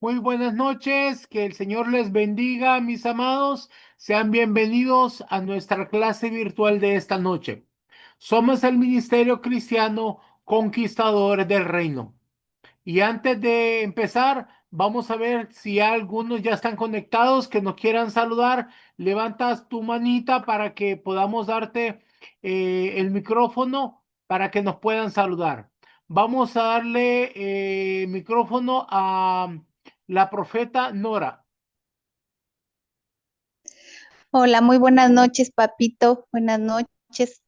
Muy buenas noches, que el Señor les bendiga, mis amados. Sean bienvenidos a nuestra clase virtual de esta noche. Somos el Ministerio Cristiano Conquistadores del Reino. Y antes de empezar, vamos a ver si algunos ya están conectados que nos quieran saludar. Levantas tu manita para que podamos darte el micrófono para que nos puedan saludar. Vamos a darle micrófono a la profeta Nora. Hola, muy buenas noches, papito. Buenas noches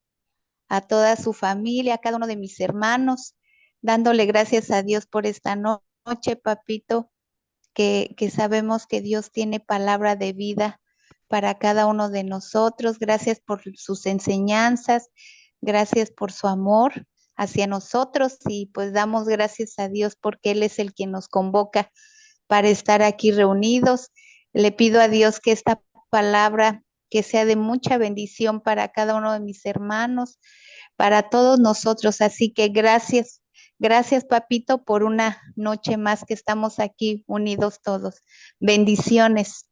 a toda su familia, a cada uno de mis hermanos, dándole gracias a Dios por esta noche, papito, que sabemos que Dios tiene palabra de vida para cada uno de nosotros. Gracias por sus enseñanzas, gracias por su amor hacia nosotros y pues damos gracias a Dios porque Él es el quien nos convoca para estar aquí reunidos. Le pido a Dios que esta palabra que sea de mucha bendición para cada uno de mis hermanos, para todos nosotros. Así que gracias, gracias papito por una noche más que estamos aquí unidos todos. Bendiciones.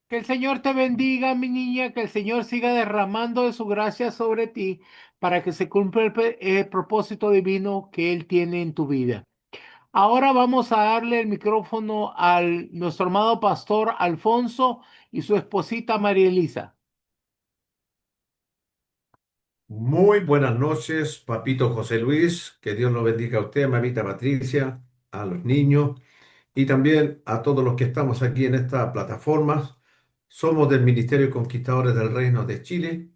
Que el Señor te bendiga, mi niña, que el Señor siga derramando de su gracia sobre ti para que se cumpla el propósito divino que Él tiene en tu vida. Ahora vamos a darle el micrófono al nuestro amado pastor Alfonso y su esposita María Elisa. Muy buenas noches, papito José Luis. Que Dios lo bendiga a usted, mamita Patricia, a los niños y también a todos los que estamos aquí en esta plataforma. Somos del Ministerio Conquistadores del Reino de Chile.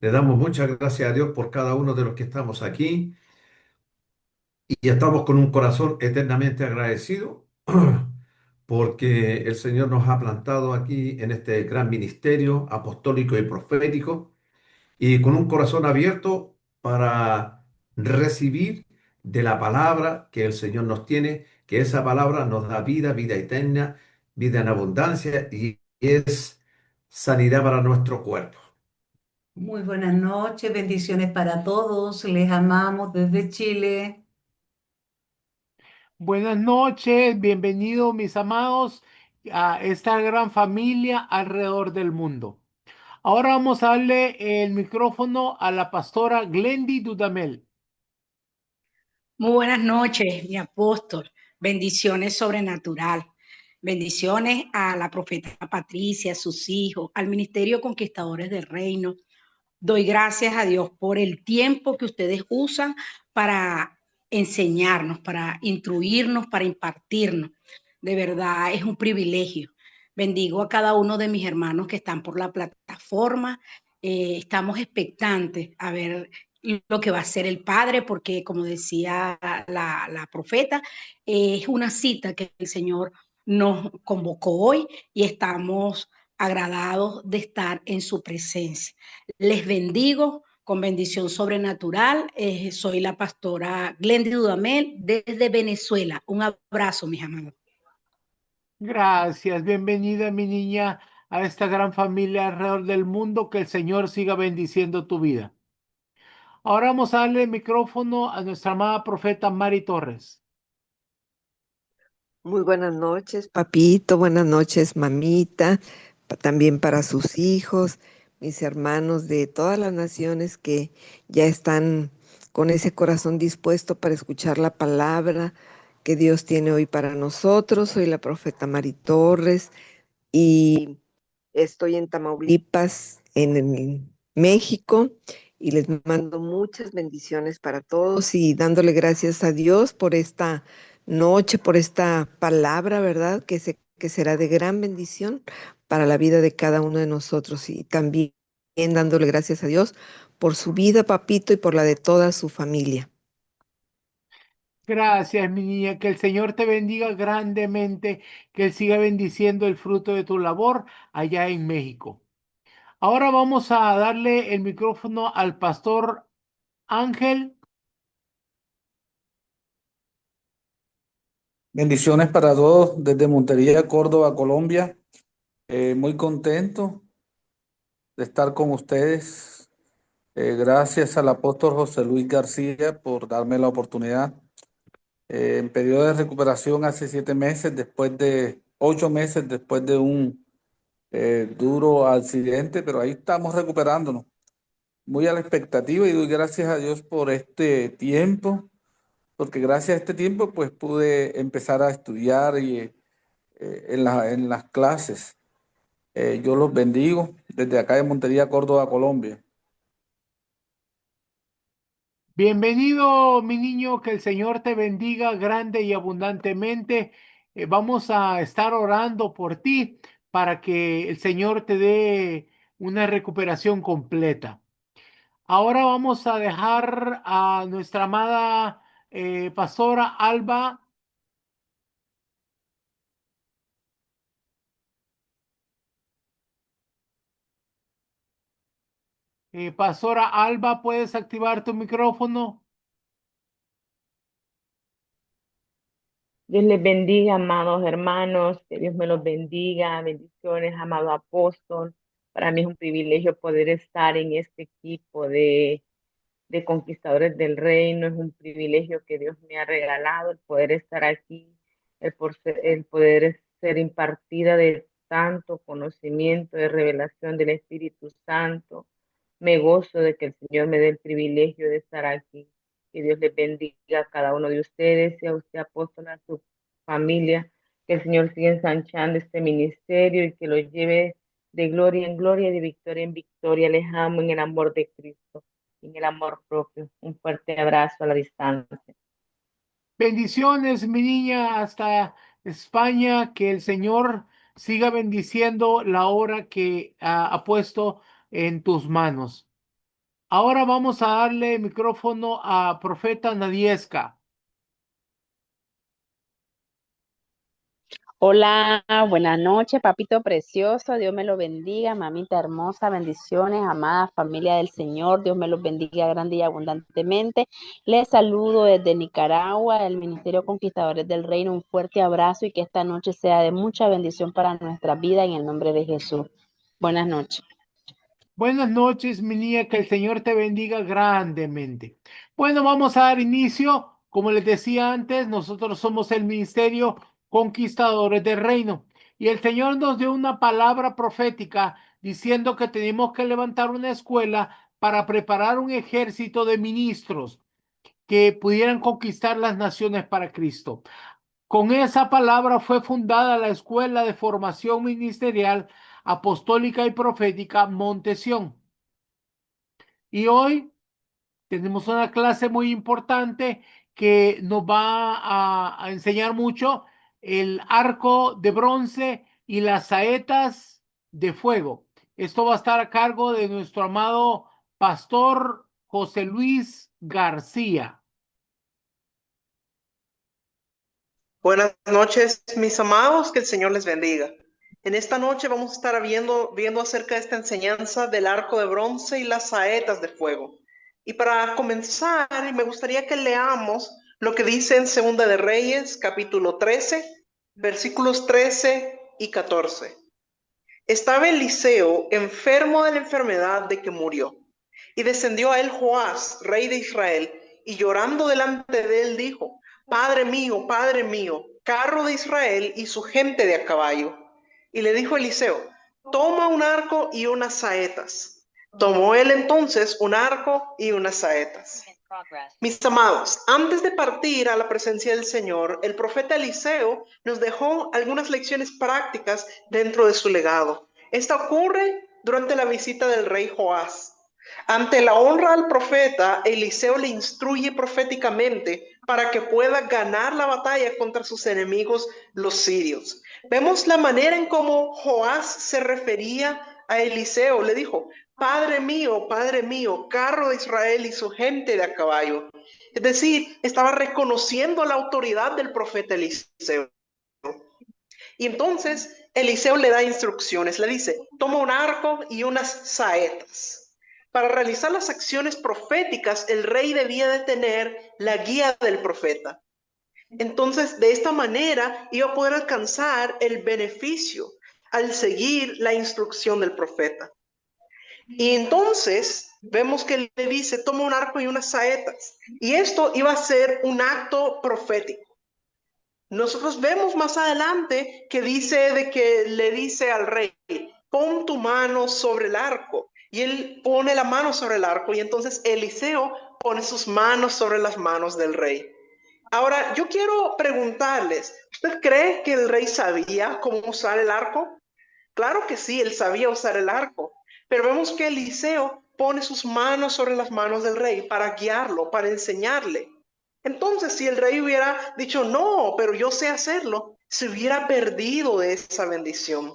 Le damos muchas gracias a Dios por cada uno de los que estamos aquí y estamos con un corazón eternamente agradecido porque el Señor nos ha plantado aquí en este gran ministerio apostólico y profético y con un corazón abierto para recibir de la palabra que el Señor nos tiene, que esa palabra nos da vida, vida eterna, vida en abundancia y es sanidad para nuestro cuerpo. Muy buenas noches, bendiciones para todos. Les amamos desde Chile. Buenas noches, bienvenidos mis amados a esta gran familia alrededor del mundo. Ahora vamos a darle el micrófono a la pastora Glendy Dudamel. Muy buenas noches, mi apóstol. Bendiciones sobrenatural. Bendiciones a la profeta Patricia, a sus hijos, al Ministerio Conquistadores del Reino. Doy gracias a Dios por el tiempo que ustedes usan para enseñarnos, para instruirnos, para impartirnos. De verdad es un privilegio. Bendigo a cada uno de mis hermanos que están por la plataforma. Estamos expectantes a ver lo que va a hacer el Padre, porque como decía la profeta, es una cita que el Señor nos convocó hoy y estamos agradados de estar en su presencia. Les bendigo con bendición sobrenatural. Soy la pastora Glendy Dudamel desde Venezuela. Un abrazo, mis amados. Gracias, bienvenida mi niña a esta gran familia alrededor del mundo. Que el Señor siga bendiciendo tu vida. Ahora vamos a darle el micrófono a nuestra amada profeta Mari Torres. Muy buenas noches, papito, buenas noches, mamita, también para sus hijos, mis hermanos de todas las naciones que ya están con ese corazón dispuesto para escuchar la palabra que Dios tiene hoy para nosotros. Soy la profeta Mari Torres y estoy en Tamaulipas, México, y les mando muchas bendiciones para todos y dándole gracias a Dios por esta noche, por esta palabra, ¿verdad? Que sé que será de gran bendición para la vida de cada uno de nosotros y también dándole gracias a Dios por su vida, papito, y por la de toda su familia. Gracias, mi niña. Que el Señor te bendiga grandemente, que Él siga bendiciendo el fruto de tu labor allá en México. Ahora vamos a darle el micrófono al pastor Ángel. Bendiciones para todos desde Montería, Córdoba, Colombia. Muy contento de estar con ustedes Gracias al apóstol José Luis García por darme la oportunidad. En periodo de recuperación hace 7 meses, después de 8 meses, después de un duro accidente, pero ahí estamos recuperándonos. Muy a la expectativa y doy gracias a Dios por este tiempo, porque gracias a este tiempo pues pude empezar a estudiar y en las clases. Yo los bendigo desde acá de Montería, Córdoba, Colombia. Bienvenido, mi niño, que el Señor te bendiga grande y abundantemente. Vamos a estar orando por ti para que el Señor te dé una recuperación completa. Ahora vamos a dejar a nuestra amada pastora Alba. Pastora Alba, ¿puedes activar tu micrófono? Dios les bendiga, amados hermanos, que Dios me los bendiga, bendiciones, amado apóstol. Para mí es un privilegio poder estar en este equipo de conquistadores del reino, es un privilegio que Dios me ha regalado, el poder estar aquí, el poder ser impartida de tanto conocimiento, de revelación del Espíritu Santo. Me gozo de que el Señor me dé el privilegio de estar aquí. Que Dios les bendiga a cada uno de ustedes y a usted, apóstol, a su familia. Que el Señor siga ensanchando este ministerio y que lo lleve de gloria en gloria y de victoria en victoria. Les amo en el amor de Cristo, en el amor propio. Un fuerte abrazo a la distancia. Bendiciones, mi niña, hasta España, que el Señor siga bendiciendo la obra que ha puesto en tus manos. Ahora vamos a darle micrófono a Profeta Nadiesca. Hola, buenas noches, papito precioso, Dios me lo bendiga, mamita hermosa, bendiciones, amada familia del Señor, Dios me los bendiga grande y abundantemente. Les saludo desde Nicaragua, el Ministerio Conquistadores del Reino, un fuerte abrazo y que esta noche sea de mucha bendición para nuestra vida en el nombre de Jesús. Buenas noches. Buenas noches, mi niña, que el Señor te bendiga grandemente. Bueno, vamos a dar inicio. Como les decía antes, nosotros somos el Ministerio Conquistadores del Reino. Y el Señor nos dio una palabra profética diciendo que tenemos que levantar una escuela para preparar un ejército de ministros que pudieran conquistar las naciones para Cristo. Con esa palabra fue fundada la Escuela de Formación Ministerial Apostólica y Profética Montesión. Y hoy tenemos una clase muy importante que nos va a enseñar mucho el arco de bronce y las saetas de fuego. Esto va a estar a cargo de nuestro amado pastor José Luis García. Buenas noches, mis amados, que el Señor les bendiga. En esta noche vamos a estar viendo acerca de esta enseñanza del arco de bronce y las saetas de fuego. Y para comenzar, me gustaría que leamos lo que dice en Segunda de Reyes, capítulo 13, versículos 13 y 14. Estaba Eliseo enfermo de la enfermedad de que murió, y descendió a él Joás, rey de Israel, y llorando delante de él dijo: Padre mío, carro de Israel y su gente de a caballo. Y le dijo Eliseo: toma un arco y unas saetas. Tomó él entonces un arco y unas saetas. Mis amados, antes de partir a la presencia del Señor, el profeta Eliseo nos dejó algunas lecciones prácticas dentro de su legado. Esta ocurre durante la visita del rey Joás. Ante la honra al profeta, Eliseo le instruye proféticamente para que pueda ganar la batalla contra sus enemigos, los sirios. Vemos la manera en cómo Joás se refería a Eliseo. Le dijo: Padre mío, carro de Israel y su gente de a caballo. Es decir, estaba reconociendo la autoridad del profeta Eliseo. Y entonces Eliseo le da instrucciones, le dice: toma un arco y unas saetas. Para realizar las acciones proféticas, el rey debía de tener la guía del profeta. Entonces, de esta manera iba a poder alcanzar el beneficio al seguir la instrucción del profeta. Y entonces vemos que le dice, toma un arco y unas saetas. Y esto iba a ser un acto profético. Nosotros vemos más adelante que le dice al rey, pon tu mano sobre el arco. Y él pone la mano sobre el arco y entonces Eliseo pone sus manos sobre las manos del rey. Ahora, yo quiero preguntarles, ¿usted cree que el rey sabía cómo usar el arco? Claro que sí, él sabía usar el arco, pero vemos que Eliseo pone sus manos sobre las manos del rey para guiarlo, para enseñarle. Entonces, si el rey hubiera dicho, no, pero yo sé hacerlo, se hubiera perdido de esa bendición.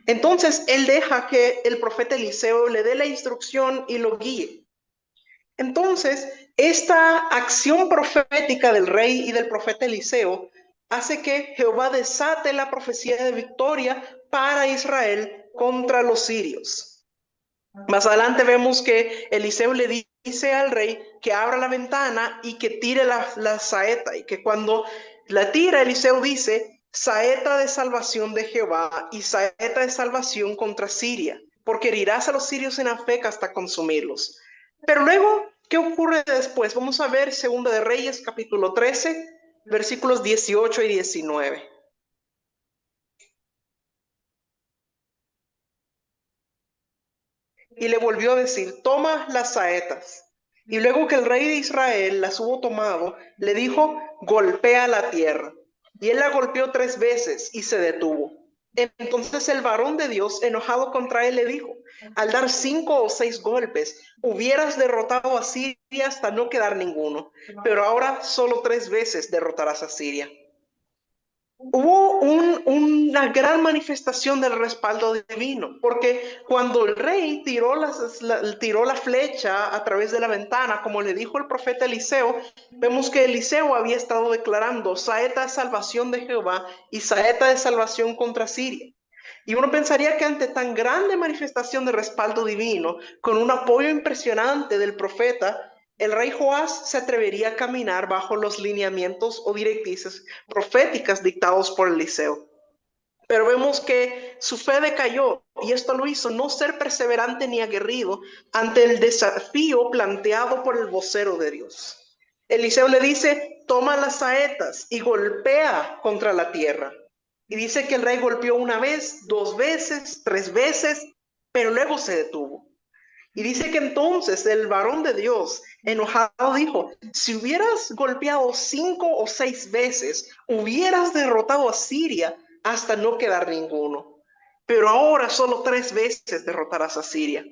Entonces, él deja que el profeta Eliseo le dé la instrucción y lo guíe. Entonces, esta acción profética del rey y del profeta Eliseo hace que Jehová desate la profecía de victoria para Israel contra los sirios. Más adelante vemos que Eliseo le dice al rey que abra la ventana y que tire la saeta, y que cuando la tira, Eliseo dice, saeta de salvación de Jehová y saeta de salvación contra Siria, porque herirás a los sirios en Afec hasta consumirlos. Pero luego, ¿qué ocurre después? Vamos a ver 2 de Reyes, capítulo 13, versículos 18 y 19. Y le volvió a decir, toma las saetas. Y luego que el rey de Israel las hubo tomado, le dijo, golpea la tierra. Y él la golpeó 3 veces y se detuvo. Entonces el varón de Dios, enojado contra él, le dijo, al dar 5 o 6 golpes, hubieras derrotado a Siria hasta no quedar ninguno. Pero ahora solo 3 veces derrotarás a Siria. Hubo una gran manifestación del respaldo divino, porque cuando el rey tiró la flecha a través de la ventana, como le dijo el profeta Eliseo, vemos que Eliseo había estado declarando saeta de salvación de Jehová y saeta de salvación contra Siria. Y uno pensaría que ante tan grande manifestación de respaldo divino, con un apoyo impresionante del profeta, el rey Joás se atrevería a caminar bajo los lineamientos o directrices proféticas dictados por Eliseo. Pero vemos que su fe decayó y esto lo hizo no ser perseverante ni aguerrido ante el desafío planteado por el vocero de Dios. Eliseo le dice, toma las saetas y golpea contra la tierra. Y dice que el rey golpeó 1 vez, 2 veces, 3 veces, pero luego se detuvo. Y dice que entonces el varón de Dios, enojado, dijo, si hubieras golpeado 5 o 6 veces, hubieras derrotado a Siria hasta no quedar ninguno. Pero ahora solo 3 veces derrotarás a Siria.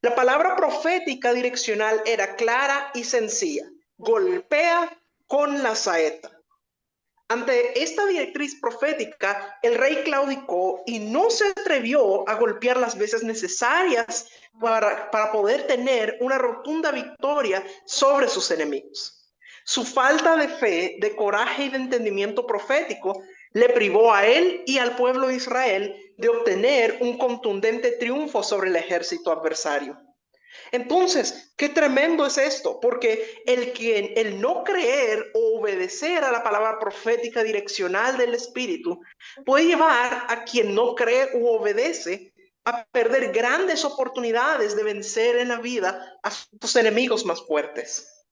La palabra profética direccional era clara y sencilla. Golpea con la saeta. Ante esta directriz profética, el rey claudicó y no se atrevió a golpear las veces necesarias para poder tener una rotunda victoria sobre sus enemigos. Su falta de fe, de coraje y de entendimiento profético le privó a él y al pueblo de Israel de obtener un contundente triunfo sobre el ejército adversario. Entonces, qué tremendo es esto, porque el no creer o obedecer a la palabra profética direccional del Espíritu puede llevar a quien no cree u obedece a perder grandes oportunidades de vencer en la vida a sus enemigos más fuertes.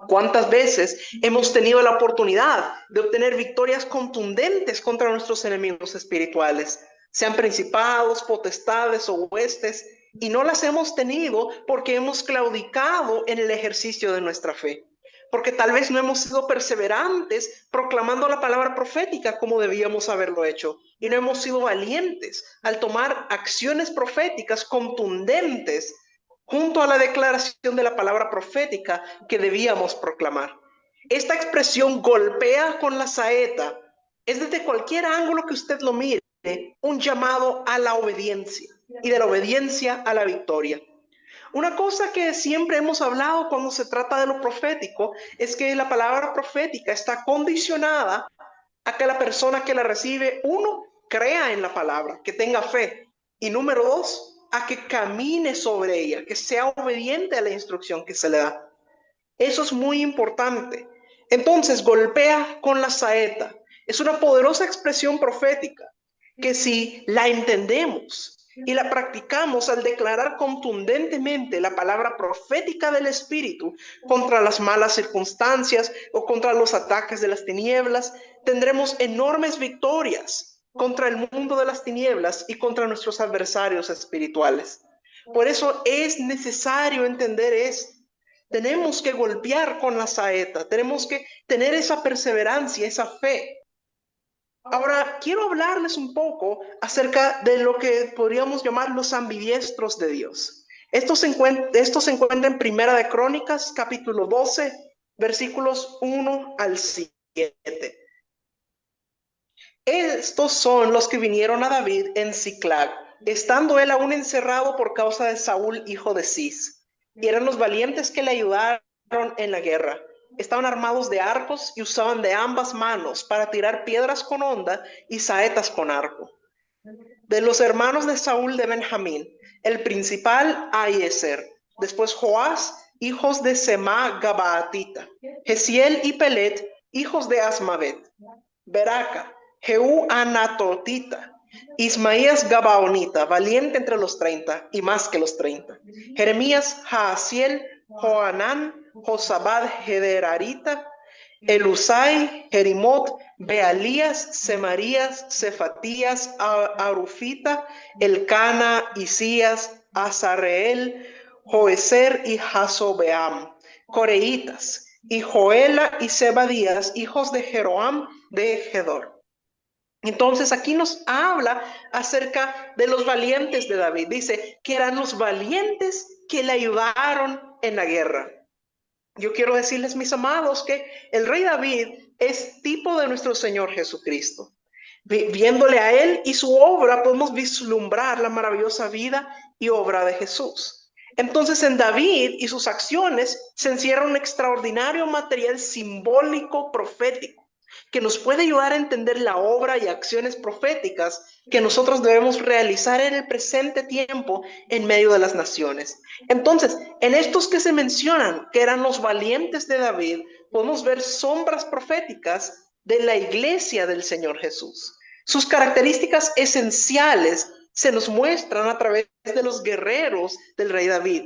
¿Cuántas veces hemos tenido la oportunidad de obtener victorias contundentes contra nuestros enemigos espirituales, sean principados, potestades o huestes, y no las hemos tenido porque hemos claudicado en el ejercicio de nuestra fe? Porque tal vez no hemos sido perseverantes proclamando la palabra profética como debíamos haberlo hecho, y no hemos sido valientes al tomar acciones proféticas contundentes junto a la declaración de la palabra profética que debíamos proclamar. Esta expresión golpea con la saeta es desde cualquier ángulo que usted lo mire un llamado a la obediencia y de la obediencia a la victoria. Una cosa que siempre hemos hablado cuando se trata de lo profético es que la palabra profética está condicionada a que la persona que la recibe, 1, crea en la palabra, que tenga fe, y número 2, a que camine sobre ella, que sea obediente a la instrucción que se le da. Eso es muy importante. Entonces, golpea con la saeta. Es una poderosa expresión profética que si la entendemos y la practicamos al declarar contundentemente la palabra profética del Espíritu contra las malas circunstancias o contra los ataques de las tinieblas, tendremos enormes victorias contra el mundo de las tinieblas y contra nuestros adversarios espirituales. Por eso es necesario entender esto. Tenemos que golpear con la saeta, tenemos que tener esa perseverancia, esa fe. Ahora, quiero hablarles un poco acerca de lo que podríamos llamar los ambidiestros de Dios. Esto se encuentra en Primera de Crónicas, capítulo 12, versículos 1 al 7. Estos son los que vinieron a David en Ziclag, estando él aún encerrado por causa de Saúl, hijo de Cis. Y eran los valientes que le ayudaron en la guerra. Estaban armados de arcos y usaban de ambas manos para tirar piedras con honda y saetas con arco. De los hermanos de Saúl de Benjamín, el principal Ahiezer, después Joás, hijos de Semá Gabaatita, Gesiel y Pelet, hijos de Asmavet, Beraca, Jehú Anatotita, Ismaías Gabaonita, valiente entre los 30 y más que los 30, Jeremías Jaasiel, Joanán, Josabad Gederarita, Elusai, Jerimot, Bealías, Semarías, Cefatías, Arufita, Elcana, Isías, Azareel, Joezer y Jasobeam, Coreitas, y Joela y Zebadías, hijos de Jeroam de Gedor. Entonces aquí nos habla acerca de los valientes de David. Dice que eran los valientes que le ayudaron en la guerra. Yo quiero decirles, mis amados, que el rey David es tipo de nuestro Señor Jesucristo. Viéndole a él y su obra, podemos vislumbrar la maravillosa vida y obra de Jesús. Entonces, en David y sus acciones se encierra un extraordinario material simbólico profético que nos puede ayudar a entender la obra y acciones proféticas que nosotros debemos realizar en el presente tiempo en medio de las naciones. Entonces, en estos que se mencionan, que eran los valientes de David, podemos ver sombras proféticas de la iglesia del Señor Jesús. Sus características esenciales se nos muestran a través de los guerreros del rey David.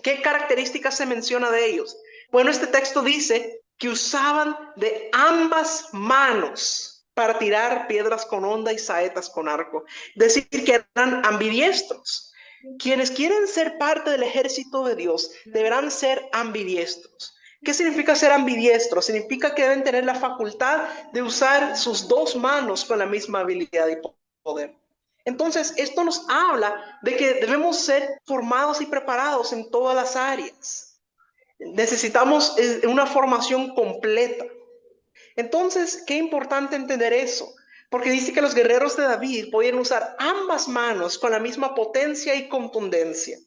¿Qué características se menciona de ellos? Bueno, este texto dice que usaban de ambas manos para tirar piedras con honda y saetas con arco. Es decir, que eran ambidiestros. Quienes quieren ser parte del ejército de Dios deberán ser ambidiestros. ¿Qué significa ser ambidiestro? Significa que deben tener la facultad de usar sus dos manos con la misma habilidad y poder. Entonces, esto nos habla de que debemos ser formados y preparados en todas las áreas. Necesitamos una formación completa. Entonces, qué importante entender eso, porque dice que los guerreros de David podían usar ambas manos con la misma potencia y contundencia.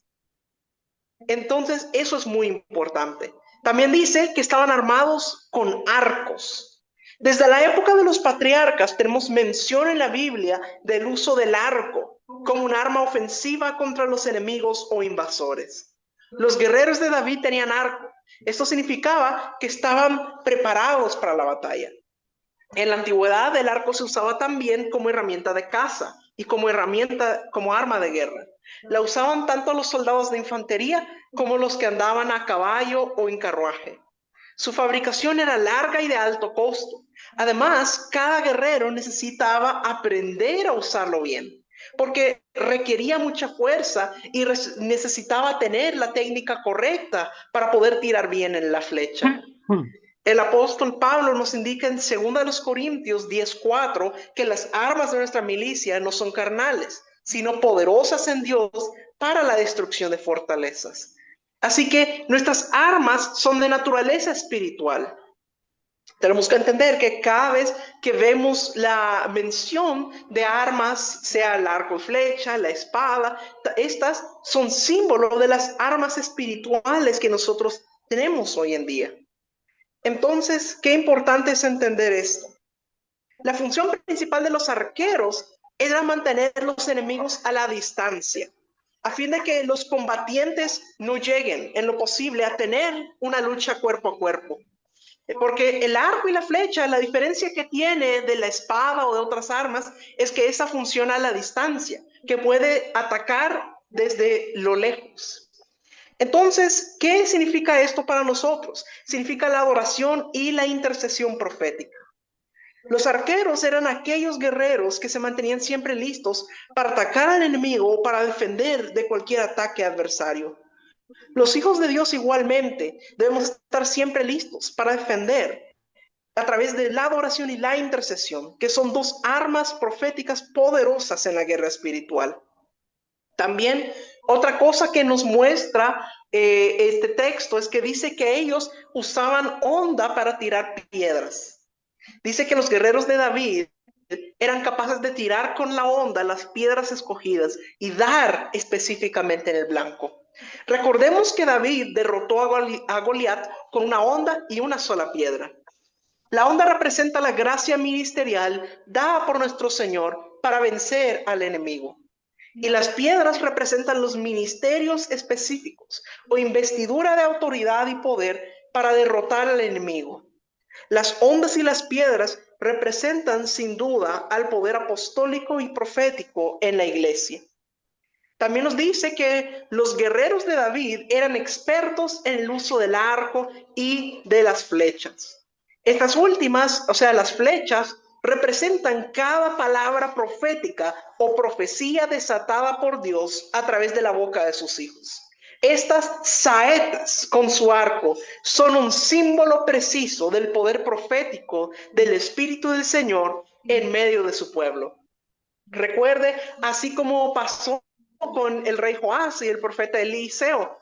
Entonces, eso es muy importante. También dice que estaban armados con arcos. Desde la época de los patriarcas tenemos mención en la Biblia del uso del arco como un arma ofensiva contra los enemigos o invasores. Los guerreros de David tenían arco. Esto significaba que estaban preparados para la batalla. En la antigüedad, el arco se usaba también como herramienta de caza y como arma de guerra. La usaban tanto los soldados de infantería como los que andaban a caballo o en carruaje. Su fabricación era larga y de alto costo. Además, cada guerrero necesitaba aprender a usarlo bien, porque requería mucha fuerza y necesitaba tener la técnica correcta para poder tirar bien en la flecha. El apóstol Pablo nos indica en 2 Corintios 10:4 que las armas de nuestra milicia no son carnales, sino poderosas en Dios para la destrucción de fortalezas. Así que nuestras armas son de naturaleza espiritual. Tenemos que entender que cada vez que vemos la mención de armas, sea el arco y flecha, la espada, estas son símbolos de las armas espirituales que nosotros tenemos hoy en día. Entonces, qué importante es entender esto. La función principal de los arqueros era mantener los enemigos a la distancia, a fin de que los combatientes no lleguen en lo posible a tener una lucha cuerpo a cuerpo. Porque el arco y la flecha, la diferencia que tiene de la espada o de otras armas es que esa funciona a la distancia, que puede atacar desde lo lejos. Entonces, ¿qué significa esto para nosotros? Significa la adoración y la intercesión profética. Los arqueros eran aquellos guerreros que se mantenían siempre listos para atacar al enemigo o para defender de cualquier ataque adversario. Los hijos de Dios igualmente debemos estar siempre listos para defender a través de la adoración y la intercesión, que son dos armas proféticas poderosas en la guerra espiritual. También otra cosa que nos muestra este texto es que dice que ellos usaban honda para tirar piedras. Dice que los guerreros de David eran capaces de tirar con la honda las piedras escogidas y dar específicamente en el blanco. Recordemos que David derrotó a Goliat con una honda y una sola piedra. La honda representa la gracia ministerial dada por nuestro Señor para vencer al enemigo. Y las piedras representan los ministerios específicos o investidura de autoridad y poder para derrotar al enemigo. Las ondas y las piedras representan sin duda al poder apostólico y profético en la iglesia. También nos dice que los guerreros de David eran expertos en el uso del arco y de las flechas. Estas últimas, o sea, las flechas, representan cada palabra profética o profecía desatada por Dios a través de la boca de sus hijos. Estas saetas con su arco son un símbolo preciso del poder profético del Espíritu del Señor en medio de su pueblo. Recuerde, así como pasó con el rey Joás y el profeta Eliseo.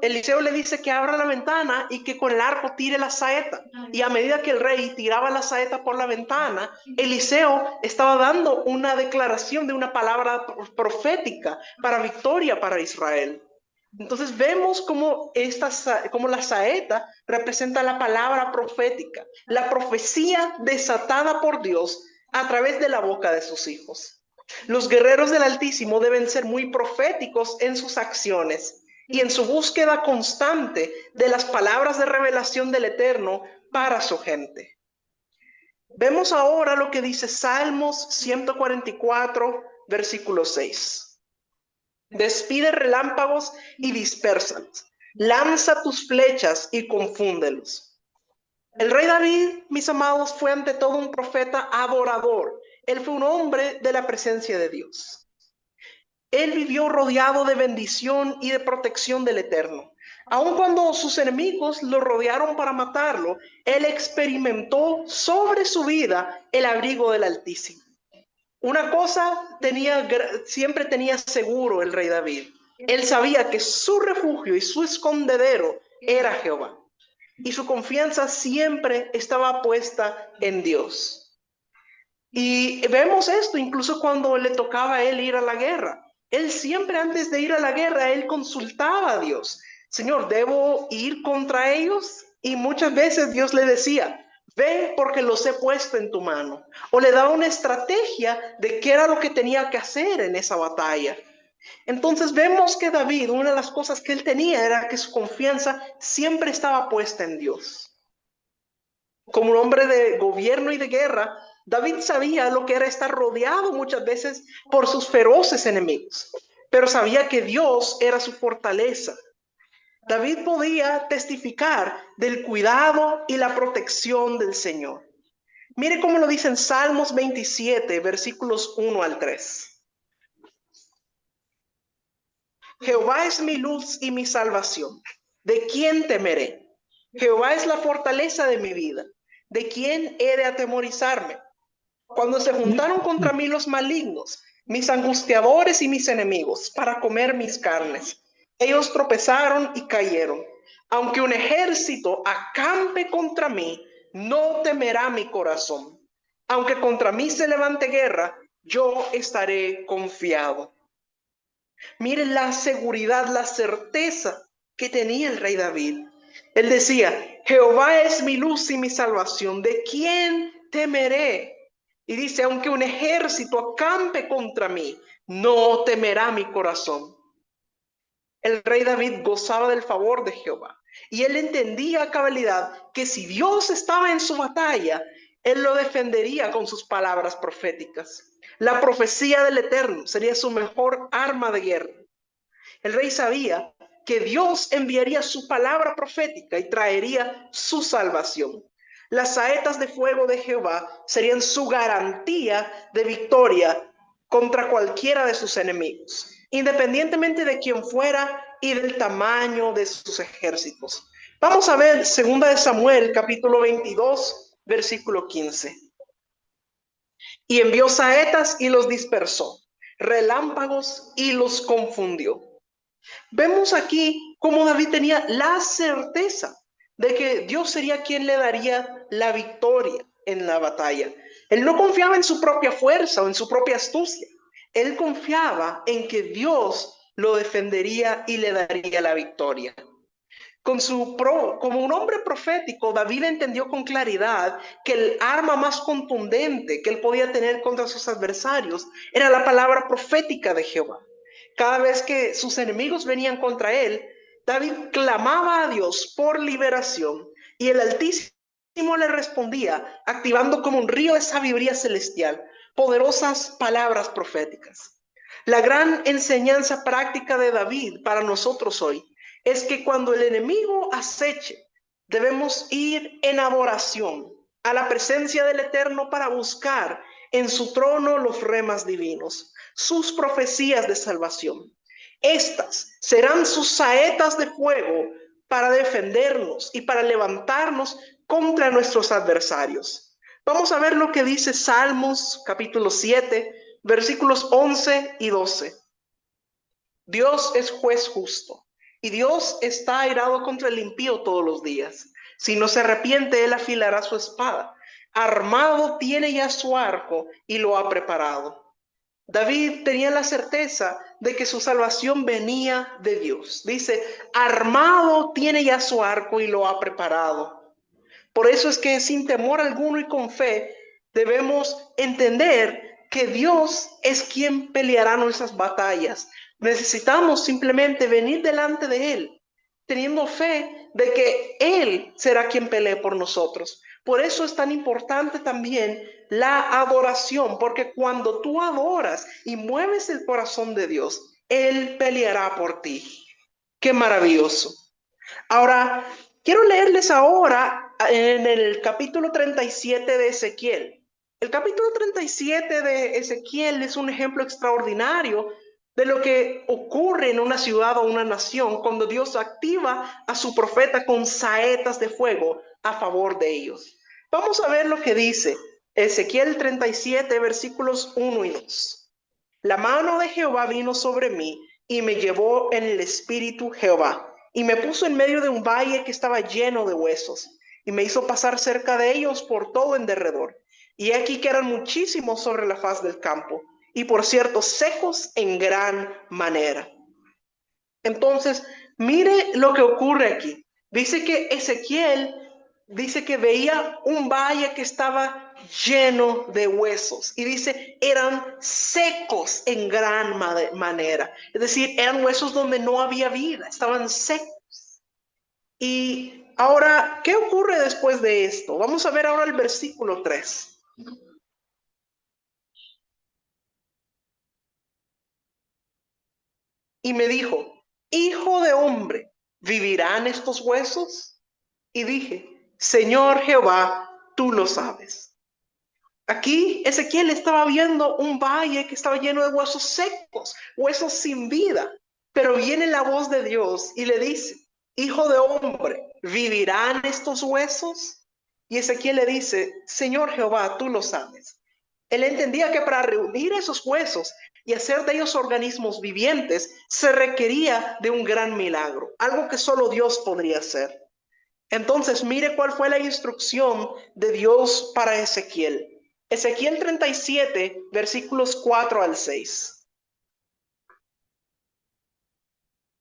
Eliseo le dice que abra la ventana y que con el arco tire la saeta. Y a medida que el rey tiraba la saeta por la ventana, Eliseo estaba dando una declaración de una palabra profética para victoria para Israel. Entonces vemos cómo la saeta representa la palabra profética, la profecía desatada por Dios a través de la boca de sus hijos. Los guerreros del Altísimo deben ser muy proféticos en sus acciones y en su búsqueda constante de las palabras de revelación del Eterno para su gente. Vemos ahora lo que dice Salmos 144, versículo 6. Despide relámpagos y dispérsalos. Lanza tus flechas y confúndelos. El rey David, mis amados, fue ante todo un profeta adorador. Él fue un hombre de la presencia de Dios. Él vivió rodeado de bendición y de protección del Eterno. Aun cuando sus enemigos lo rodearon para matarlo, él experimentó sobre su vida el abrigo del Altísimo. Una cosa siempre tenía seguro el rey David. Él sabía que su refugio y su escondedero era Jehová. Y su confianza siempre estaba puesta en Dios. Y vemos esto incluso cuando le tocaba a él ir a la guerra. Él siempre antes de ir a la guerra, él consultaba a Dios. Señor, ¿debo ir contra ellos? Y muchas veces Dios le decía, ve porque los he puesto en tu mano. O le daba una estrategia de qué era lo que tenía que hacer en esa batalla. Entonces vemos que David, una de las cosas que él tenía era que su confianza siempre estaba puesta en Dios. Como un hombre de gobierno y de guerra, David sabía lo que era estar rodeado muchas veces por sus feroces enemigos, pero sabía que Dios era su fortaleza. David podía testificar del cuidado y la protección del Señor. Mire cómo lo dice en Salmos 27, versículos 1 al 3. Jehová es mi luz y mi salvación. ¿De quién temeré? Jehová es la fortaleza de mi vida. ¿De quién he de atemorizarme? Cuando se juntaron contra mí los malignos, mis angustiadores y mis enemigos, para comer mis carnes, ellos tropezaron y cayeron. Aunque un ejército acampe contra mí, no temerá mi corazón. Aunque contra mí se levante guerra, yo estaré confiado. Miren la seguridad, la certeza que tenía el rey David. Él decía, Jehová es mi luz y mi salvación. ¿De quién temeré? Y dice, aunque un ejército acampe contra mí, no temerá mi corazón. El rey David gozaba del favor de Jehová. Y él entendía a cabalidad que si Dios estaba en su batalla, él lo defendería con sus palabras proféticas. La profecía del Eterno sería su mejor arma de guerra. El rey sabía que Dios enviaría su palabra profética y traería su salvación. Las saetas de fuego de Jehová serían su garantía de victoria contra cualquiera de sus enemigos, independientemente de quién fuera y del tamaño de sus ejércitos. Vamos a ver 2 de Samuel, capítulo 22, versículo 15. Y envió saetas y los dispersó, relámpagos y los confundió. Vemos aquí cómo David tenía la certeza de que Dios sería quien le daría la victoria en la batalla. Él no confiaba en su propia fuerza o en su propia astucia. Él confiaba en que Dios lo defendería y le daría la victoria. Como un hombre profético, David entendió con claridad que el arma más contundente que él podía tener contra sus adversarios era la palabra profética de Jehová. Cada vez que sus enemigos venían contra él, David clamaba a Dios por liberación y el Altísimo le respondía, activando como un río de sabiduría celestial, poderosas palabras proféticas. La gran enseñanza práctica de David para nosotros hoy es que cuando el enemigo aceche, debemos ir en adoración a la presencia del Eterno para buscar en su trono los remas divinos, sus profecías de salvación. Estas serán sus saetas de fuego para defendernos y para levantarnos contra nuestros adversarios. Vamos a ver lo que dice Salmos capítulo 7, versículos 11 y 12. Dios es juez justo y Dios está airado contra el impío todos los días. Si no se arrepiente, él afilará su espada. Armado tiene ya su arco y lo ha preparado. David tenía la certeza de que su salvación venía de Dios. Dice, armado tiene ya su arco y lo ha preparado. Por eso es que sin temor alguno y con fe debemos entender que Dios es quien peleará nuestras batallas. Necesitamos simplemente venir delante de Él, teniendo fe de que Él será quien pelee por nosotros. Por eso es tan importante también la adoración, porque cuando tú adoras y mueves el corazón de Dios, Él peleará por ti. ¡Qué maravilloso! Ahora, quiero leerles ahora en el capítulo 37 de Ezequiel. El capítulo 37 de Ezequiel es un ejemplo extraordinario de lo que ocurre en una ciudad o una nación cuando Dios activa a su profeta con saetas de fuego a favor de ellos. Vamos a ver lo que dice Ezequiel 37, versículos 1 y 2. La mano de Jehová vino sobre mí y me llevó en el espíritu Jehová y me puso en medio de un valle que estaba lleno de huesos y me hizo pasar cerca de ellos por todo en derredor. Y aquí que eran muchísimos sobre la faz del campo y por cierto secos en gran manera. Entonces, mire lo que ocurre aquí. Dice que Ezequiel dice que veía un valle que estaba lleno de huesos y dice eran secos en gran manera. Es decir, eran huesos donde no había vida, estaban secos. Y ahora, ¿qué ocurre después de esto? Vamos a ver ahora el versículo 3. Y me dijo, hijo de hombre, ¿vivirán estos huesos? Y dije, Señor Jehová, tú lo sabes. Aquí Ezequiel estaba viendo un valle que estaba lleno de huesos secos, huesos sin vida. Pero viene la voz de Dios y le dice, hijo de hombre, ¿vivirán estos huesos? Y Ezequiel le dice, Señor Jehová, tú lo sabes. Él entendía que para reunir esos huesos y hacer de ellos organismos vivientes se requería de un gran milagro, algo que solo Dios podría hacer. Entonces, mire cuál fue la instrucción de Dios para Ezequiel. Ezequiel 37, versículos 4 al 6.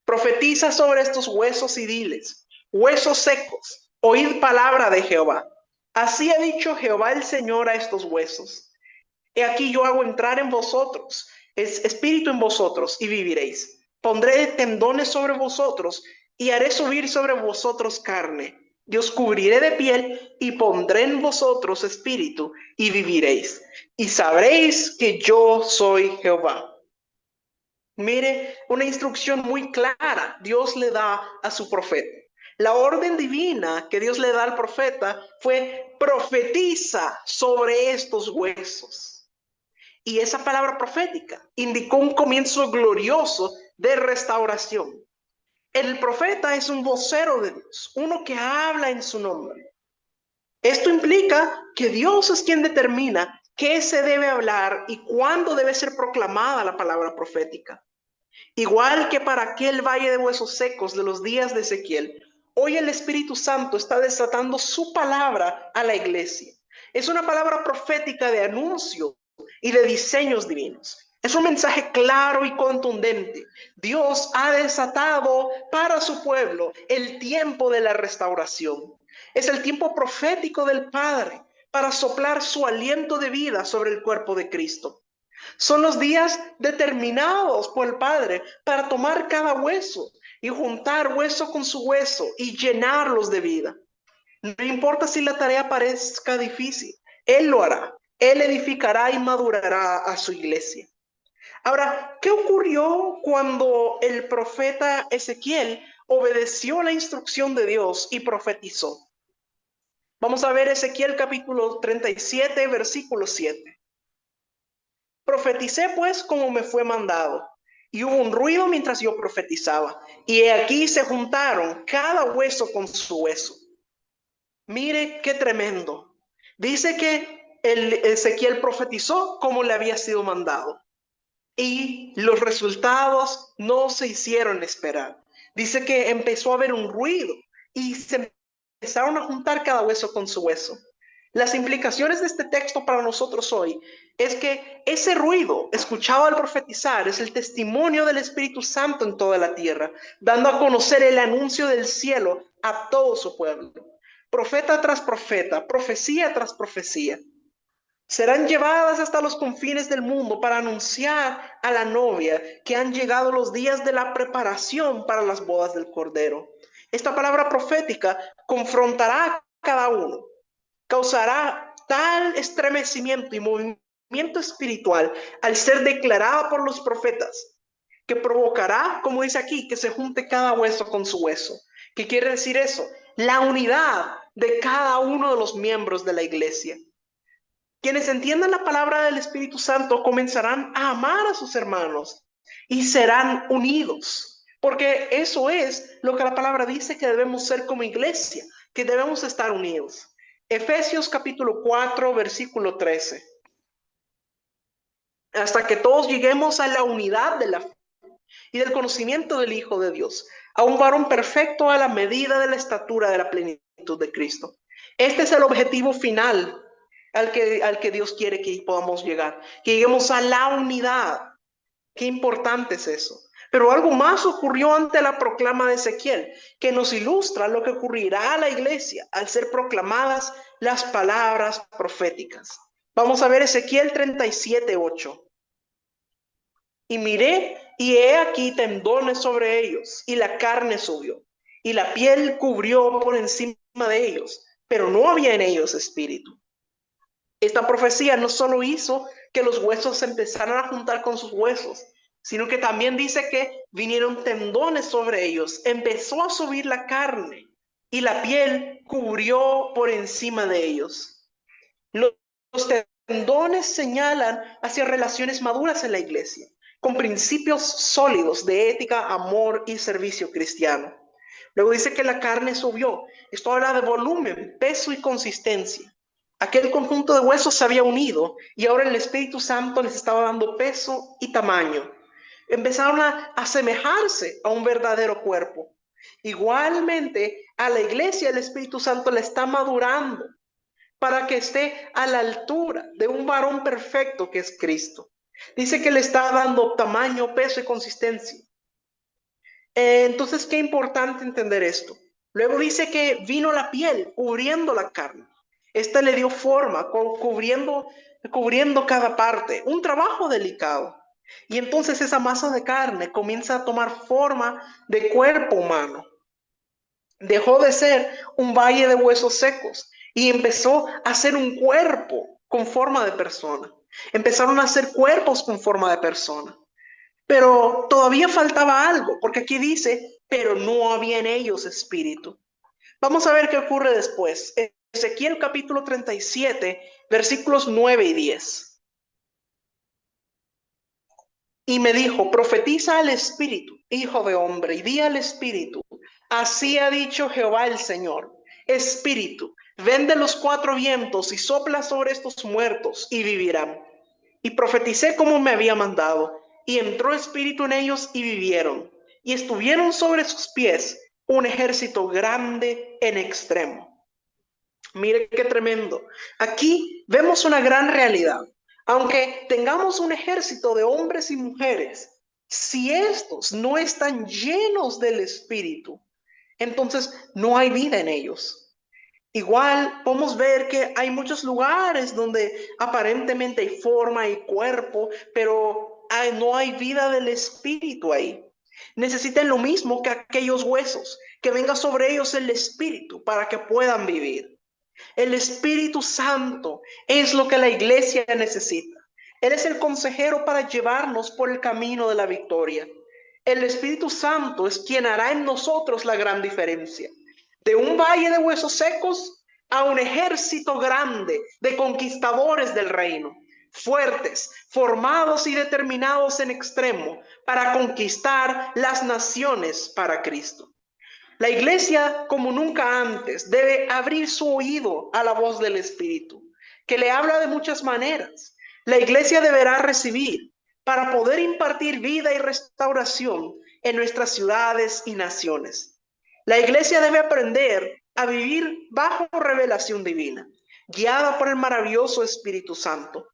Profetiza sobre estos huesos y diles, huesos secos, oíd palabra de Jehová. Así ha dicho Jehová el Señor a estos huesos. He aquí yo hago entrar en vosotros, es espíritu en vosotros y viviréis. Pondré tendones sobre vosotros y haré subir sobre vosotros carne, y os cubriré de piel, y pondré en vosotros espíritu, y viviréis, y sabréis que yo soy Jehová. Mire, una instrucción muy clara Dios le da a su profeta. La orden divina que Dios le da al profeta fue: profetiza sobre estos huesos. Y esa palabra profética indicó un comienzo glorioso de restauración. El profeta es un vocero de Dios, uno que habla en su nombre. Esto implica que Dios es quien determina qué se debe hablar y cuándo debe ser proclamada la palabra profética. Igual que para aquel valle de huesos secos de los días de Ezequiel, hoy el Espíritu Santo está desatando su palabra a la iglesia. Es una palabra profética de anuncio y de diseños divinos. Es un mensaje claro y contundente. Dios ha desatado para su pueblo el tiempo de la restauración. Es el tiempo profético del Padre para soplar su aliento de vida sobre el cuerpo de Cristo. Son los días determinados por el Padre para tomar cada hueso y juntar hueso con su hueso y llenarlos de vida. No importa si la tarea parezca difícil, Él lo hará. Él edificará y madurará a su iglesia. Ahora, ¿qué ocurrió cuando el profeta Ezequiel obedeció la instrucción de Dios y profetizó? Vamos a ver Ezequiel capítulo 37, versículo 7. Profeticé pues como me fue mandado, y hubo un ruido mientras yo profetizaba, y he aquí se juntaron cada hueso con su hueso. Mire qué tremendo. Dice que Ezequiel profetizó como le había sido mandado, y los resultados no se hicieron esperar. Dice que empezó a haber un ruido y se empezaron a juntar cada hueso con su hueso. Las implicaciones de este texto para nosotros hoy es que ese ruido escuchado al profetizar es el testimonio del Espíritu Santo en toda la tierra, dando a conocer el anuncio del cielo a todo su pueblo. Profeta tras profeta, profecía tras profecía, serán llevadas hasta los confines del mundo para anunciar a la novia que han llegado los días de la preparación para las bodas del Cordero. Esta palabra profética confrontará a cada uno, causará tal estremecimiento y movimiento espiritual al ser declarada por los profetas, que provocará, como dice aquí, que se junte cada hueso con su hueso. ¿Qué quiere decir eso? La unidad de cada uno de los miembros de la iglesia. Quienes entiendan la palabra del Espíritu Santo comenzarán a amar a sus hermanos y serán unidos, porque eso es lo que la palabra dice que debemos ser como iglesia, que debemos estar unidos. Efesios capítulo 4, versículo 13. Hasta que todos lleguemos a la unidad de la fe y del conocimiento del Hijo de Dios, a un varón perfecto a la medida de la estatura de la plenitud de Cristo. Este es el objetivo final al que Dios quiere que podamos llegar, que lleguemos a la unidad. Qué importante es eso. Pero algo más ocurrió ante la proclama de Ezequiel, que nos ilustra lo que ocurrirá a la iglesia al ser proclamadas las palabras proféticas. Vamos a ver Ezequiel 37, 8. Y miré, y he aquí tendones sobre ellos, y la carne subió, y la piel cubrió por encima de ellos, pero no había en ellos espíritu. Esta profecía no solo hizo que los huesos se empezaran a juntar con sus huesos, sino que también dice que vinieron tendones sobre ellos, empezó a subir la carne y la piel cubrió por encima de ellos. Los tendones señalan hacia relaciones maduras en la iglesia, con principios sólidos de ética, amor y servicio cristiano. Luego dice que la carne subió. Esto habla de volumen, peso y consistencia. Aquel conjunto de huesos se había unido y ahora el Espíritu Santo les estaba dando peso y tamaño. Empezaron a asemejarse a un verdadero cuerpo. Igualmente, a la iglesia el Espíritu Santo la está madurando para que esté a la altura de un varón perfecto que es Cristo. Dice que le está dando tamaño, peso y consistencia. Entonces, qué importante entender esto. Luego dice que vino la piel cubriendo la carne. Esta le dio forma, cubriendo cada parte. Un trabajo delicado. Y entonces esa masa de carne comienza a tomar forma de cuerpo humano. Dejó de ser un valle de huesos secos y empezó a ser un cuerpo con forma de persona. Empezaron a ser cuerpos con forma de persona. Pero todavía faltaba algo, porque aquí dice, pero no había en ellos espíritu. Vamos a ver qué ocurre después. Ezequiel capítulo 37, versículos 9 y 10. Y me dijo, profetiza al espíritu, hijo de hombre, y di al espíritu, así ha dicho Jehová el Señor, espíritu, ven de los cuatro vientos y sopla sobre estos muertos y vivirán. Y profeticé como me había mandado, y entró espíritu en ellos y vivieron, y estuvieron sobre sus pies un ejército grande en extremo. Mire qué tremendo. Aquí vemos una gran realidad. Aunque tengamos un ejército de hombres y mujeres, si estos no están llenos del Espíritu, entonces no hay vida en ellos. Igual podemos ver que hay muchos lugares donde aparentemente hay forma y cuerpo, pero no hay vida del Espíritu ahí. Necesitan lo mismo que aquellos huesos, que venga sobre ellos el Espíritu para que puedan vivir. El Espíritu Santo es lo que la iglesia necesita. Él es el consejero para llevarnos por el camino de la victoria. El Espíritu Santo es quien hará en nosotros la gran diferencia. De un valle de huesos secos a un ejército grande de conquistadores del reino, fuertes, formados y determinados en extremo para conquistar las naciones para Cristo. La iglesia, como nunca antes, debe abrir su oído a la voz del Espíritu, que le habla de muchas maneras. La iglesia deberá recibir para poder impartir vida y restauración en nuestras ciudades y naciones. La iglesia debe aprender a vivir bajo revelación divina, guiada por el maravilloso Espíritu Santo.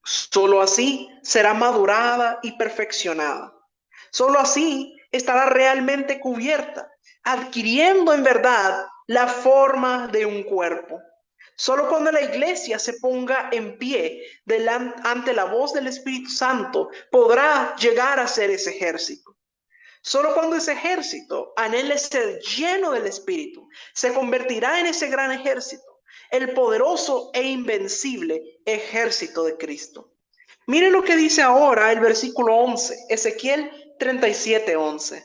Solo así será madurada y perfeccionada. Solo así estará realmente cubierta, adquiriendo en verdad la forma de un cuerpo. Solo cuando la iglesia se ponga en pie ante la voz del Espíritu Santo podrá llegar a ser ese ejército. Solo cuando ese ejército anhele ser lleno del Espíritu, se convertirá en ese gran ejército, el poderoso e invencible ejército de Cristo. Miren lo que dice ahora el versículo 11, Ezequiel 37, 11.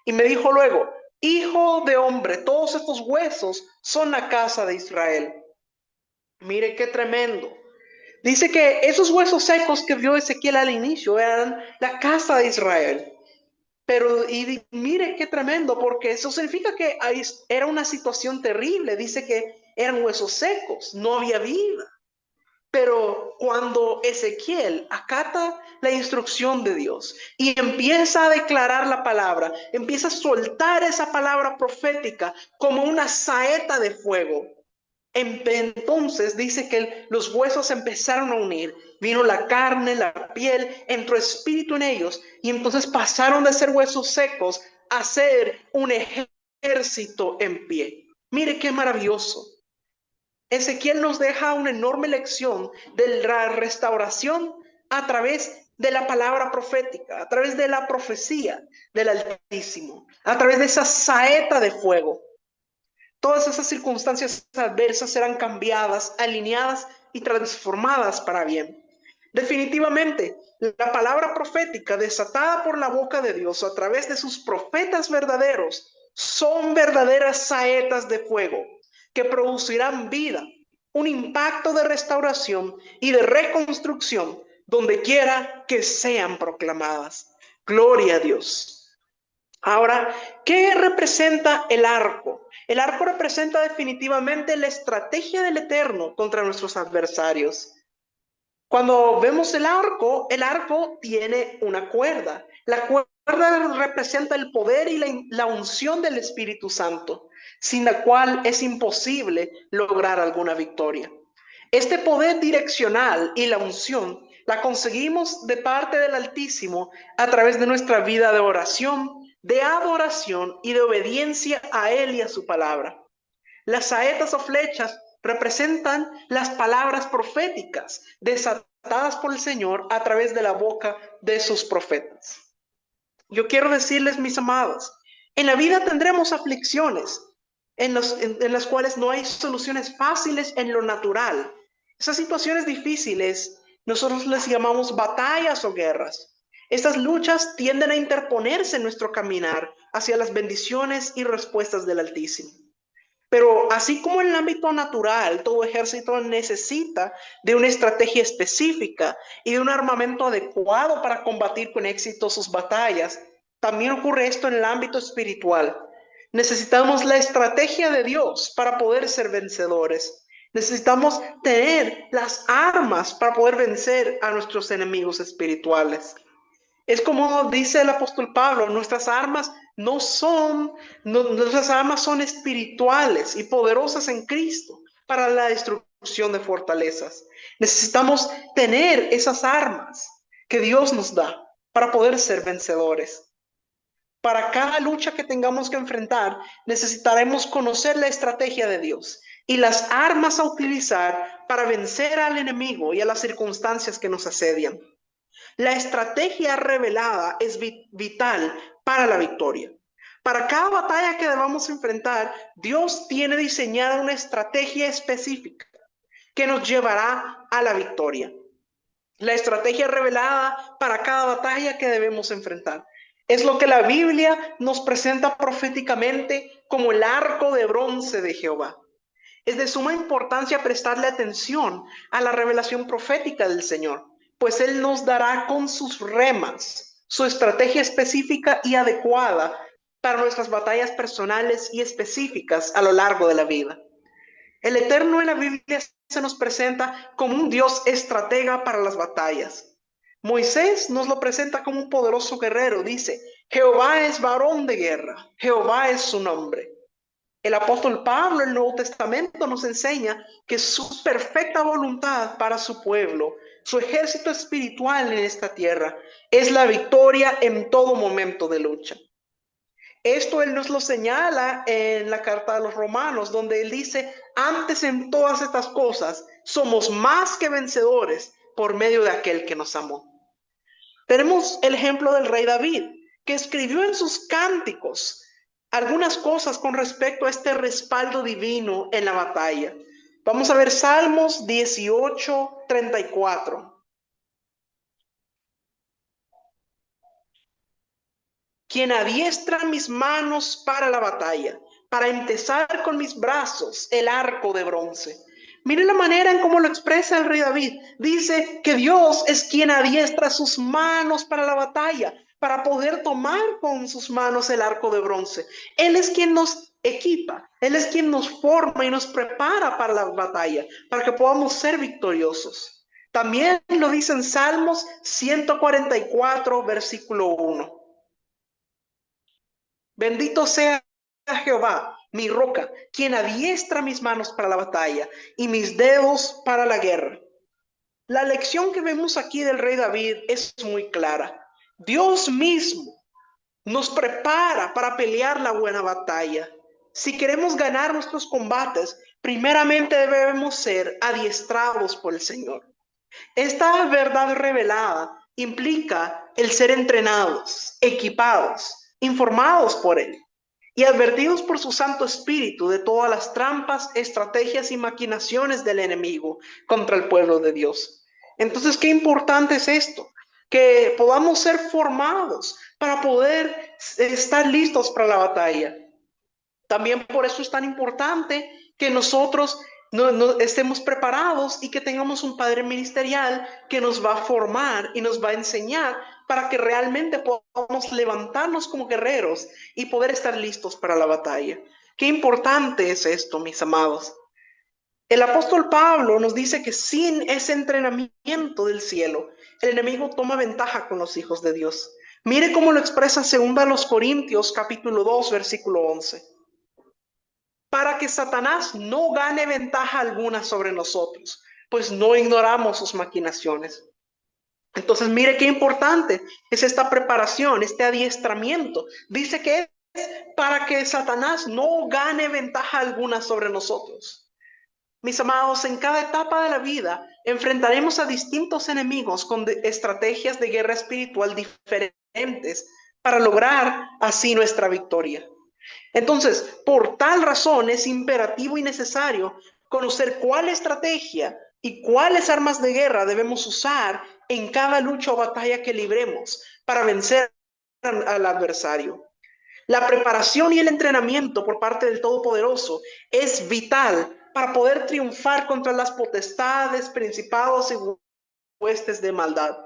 Y me dijo luego, hijo de hombre, todos estos huesos son la casa de Israel. Mire qué tremendo. Dice que esos huesos secos que vio Ezequiel al inicio eran la casa de Israel. Pero y mire qué tremendo, porque eso significa que era una situación terrible. Dice que eran huesos secos, no había vida. Pero cuando Ezequiel acata la instrucción de Dios y empieza a declarar la palabra, empieza a soltar esa palabra profética como una saeta de fuego, entonces dice que los huesos empezaron a unir, vino la carne, la piel, entró espíritu en ellos y entonces pasaron de ser huesos secos a ser un ejército en pie. Mire qué maravilloso. Ezequiel nos deja una enorme lección de la restauración a través de la palabra profética, a través de la profecía del Altísimo, a través de esa saeta de fuego. Todas esas circunstancias adversas serán cambiadas, alineadas y transformadas para bien. Definitivamente, la palabra profética desatada por la boca de Dios a través de sus profetas verdaderos son verdaderas saetas de fuego que producirán vida, un impacto de restauración y de reconstrucción donde quiera que sean proclamadas. Gloria a Dios. Ahora, ¿qué representa el arco? El arco representa definitivamente la estrategia del Eterno contra nuestros adversarios. Cuando vemos el arco tiene una cuerda. La cuerda representa el poder y la unción del Espíritu Santo, sin la cual es imposible lograr alguna victoria. Este poder direccional y la unción la conseguimos de parte del Altísimo a través de nuestra vida de oración, de adoración y de obediencia a Él y a su palabra. Las saetas o flechas representan las palabras proféticas desatadas por el Señor a través de la boca de sus profetas. Yo quiero decirles, mis amados, En la vida tendremos aflicciones en las cuales no hay soluciones fáciles en lo natural. Esas situaciones difíciles nosotros les llamamos batallas o guerras. Estas luchas tienden a interponerse en nuestro caminar hacia las bendiciones y respuestas del Altísimo. Pero así como en el ámbito natural, todo ejército necesita de una estrategia específica y de un armamento adecuado para combatir con éxito sus batallas, también ocurre esto en el ámbito espiritual. Necesitamos la estrategia de Dios para poder ser vencedores. Necesitamos tener las armas para poder vencer a nuestros enemigos espirituales. Es como dice el apóstol Pablo, nuestras armas son espirituales y poderosas en Cristo para la destrucción de fortalezas. Necesitamos tener esas armas que Dios nos da para poder ser vencedores. Para cada lucha que tengamos que enfrentar, necesitaremos conocer la estrategia de Dios y las armas a utilizar para vencer al enemigo y a las circunstancias que nos asedian. La estrategia revelada es vital para la victoria. Para cada batalla que debamos enfrentar, Dios tiene diseñada una estrategia específica que nos llevará a la victoria. La estrategia revelada para cada batalla que debemos enfrentar es lo que la Biblia nos presenta proféticamente como el arco de bronce de Jehová. Es de suma importancia prestarle atención a la revelación profética del Señor, pues Él nos dará con sus remas su estrategia específica y adecuada para nuestras batallas personales y específicas a lo largo de la vida. El Eterno en la Biblia se nos presenta como un Dios estratega para las batallas. Moisés nos lo presenta como un poderoso guerrero. Dice, Jehová es varón de guerra, Jehová es su nombre. El apóstol Pablo en el Nuevo Testamento nos enseña que su perfecta voluntad para su pueblo, su ejército espiritual en esta tierra, es la victoria en todo momento de lucha. Esto él nos lo señala en la carta de los Romanos, donde él dice, antes en todas estas cosas somos más que vencedores por medio de aquel que nos amó. Tenemos el ejemplo del rey David, que escribió en sus cánticos algunas cosas con respecto a este respaldo divino en la batalla. Vamos a ver Salmos 18:34. Quien adiestra mis manos para la batalla, para empezar con mis brazos el arco de bronce. Mire la manera en cómo lo expresa el rey David. Dice que Dios es quien adiestra sus manos para la batalla, para poder tomar con sus manos el arco de bronce. Él es quien nos equipa, Él es quien nos forma y nos prepara para la batalla, para que podamos ser victoriosos. También lo dice en Salmos 144, versículo 1. Bendito sea Jehová, mi roca, quien adiestra mis manos para la batalla y mis dedos para la guerra. La lección que vemos aquí del rey David es muy clara. Dios mismo nos prepara para pelear la buena batalla. Si queremos ganar nuestros combates, primeramente debemos ser adiestrados por el Señor. Esta verdad revelada implica el ser entrenados, equipados, informados por Él y advertidos por su Santo Espíritu de todas las trampas, estrategias y maquinaciones del enemigo contra el pueblo de Dios. Entonces, qué importante es esto, que podamos ser formados para poder estar listos para la batalla. También por eso es tan importante que nosotros no estemos preparados y que tengamos un padre ministerial que nos va a formar y nos va a enseñar para que realmente podamos levantarnos como guerreros y poder estar listos para la batalla. Qué importante es esto, mis amados. El apóstol Pablo nos dice que sin ese entrenamiento del cielo, el enemigo toma ventaja con los hijos de Dios. Mire cómo lo expresa 2 Corintios capítulo 2, versículo 11. Para que Satanás no gane ventaja alguna sobre nosotros, pues no ignoramos sus maquinaciones. Entonces, mire qué importante es esta preparación, este adiestramiento. Dice que es para que Satanás no gane ventaja alguna sobre nosotros. Mis amados, en cada etapa de la vida enfrentaremos a distintos enemigos con estrategias de guerra espiritual diferentes para lograr así nuestra victoria. Entonces, por tal razón es imperativo y necesario conocer cuál estrategia y cuáles armas de guerra debemos usar en cada lucha o batalla que libremos para vencer al adversario. La preparación y el entrenamiento por parte del Todopoderoso es vital para poder triunfar contra las potestades, principados y huestes de maldad.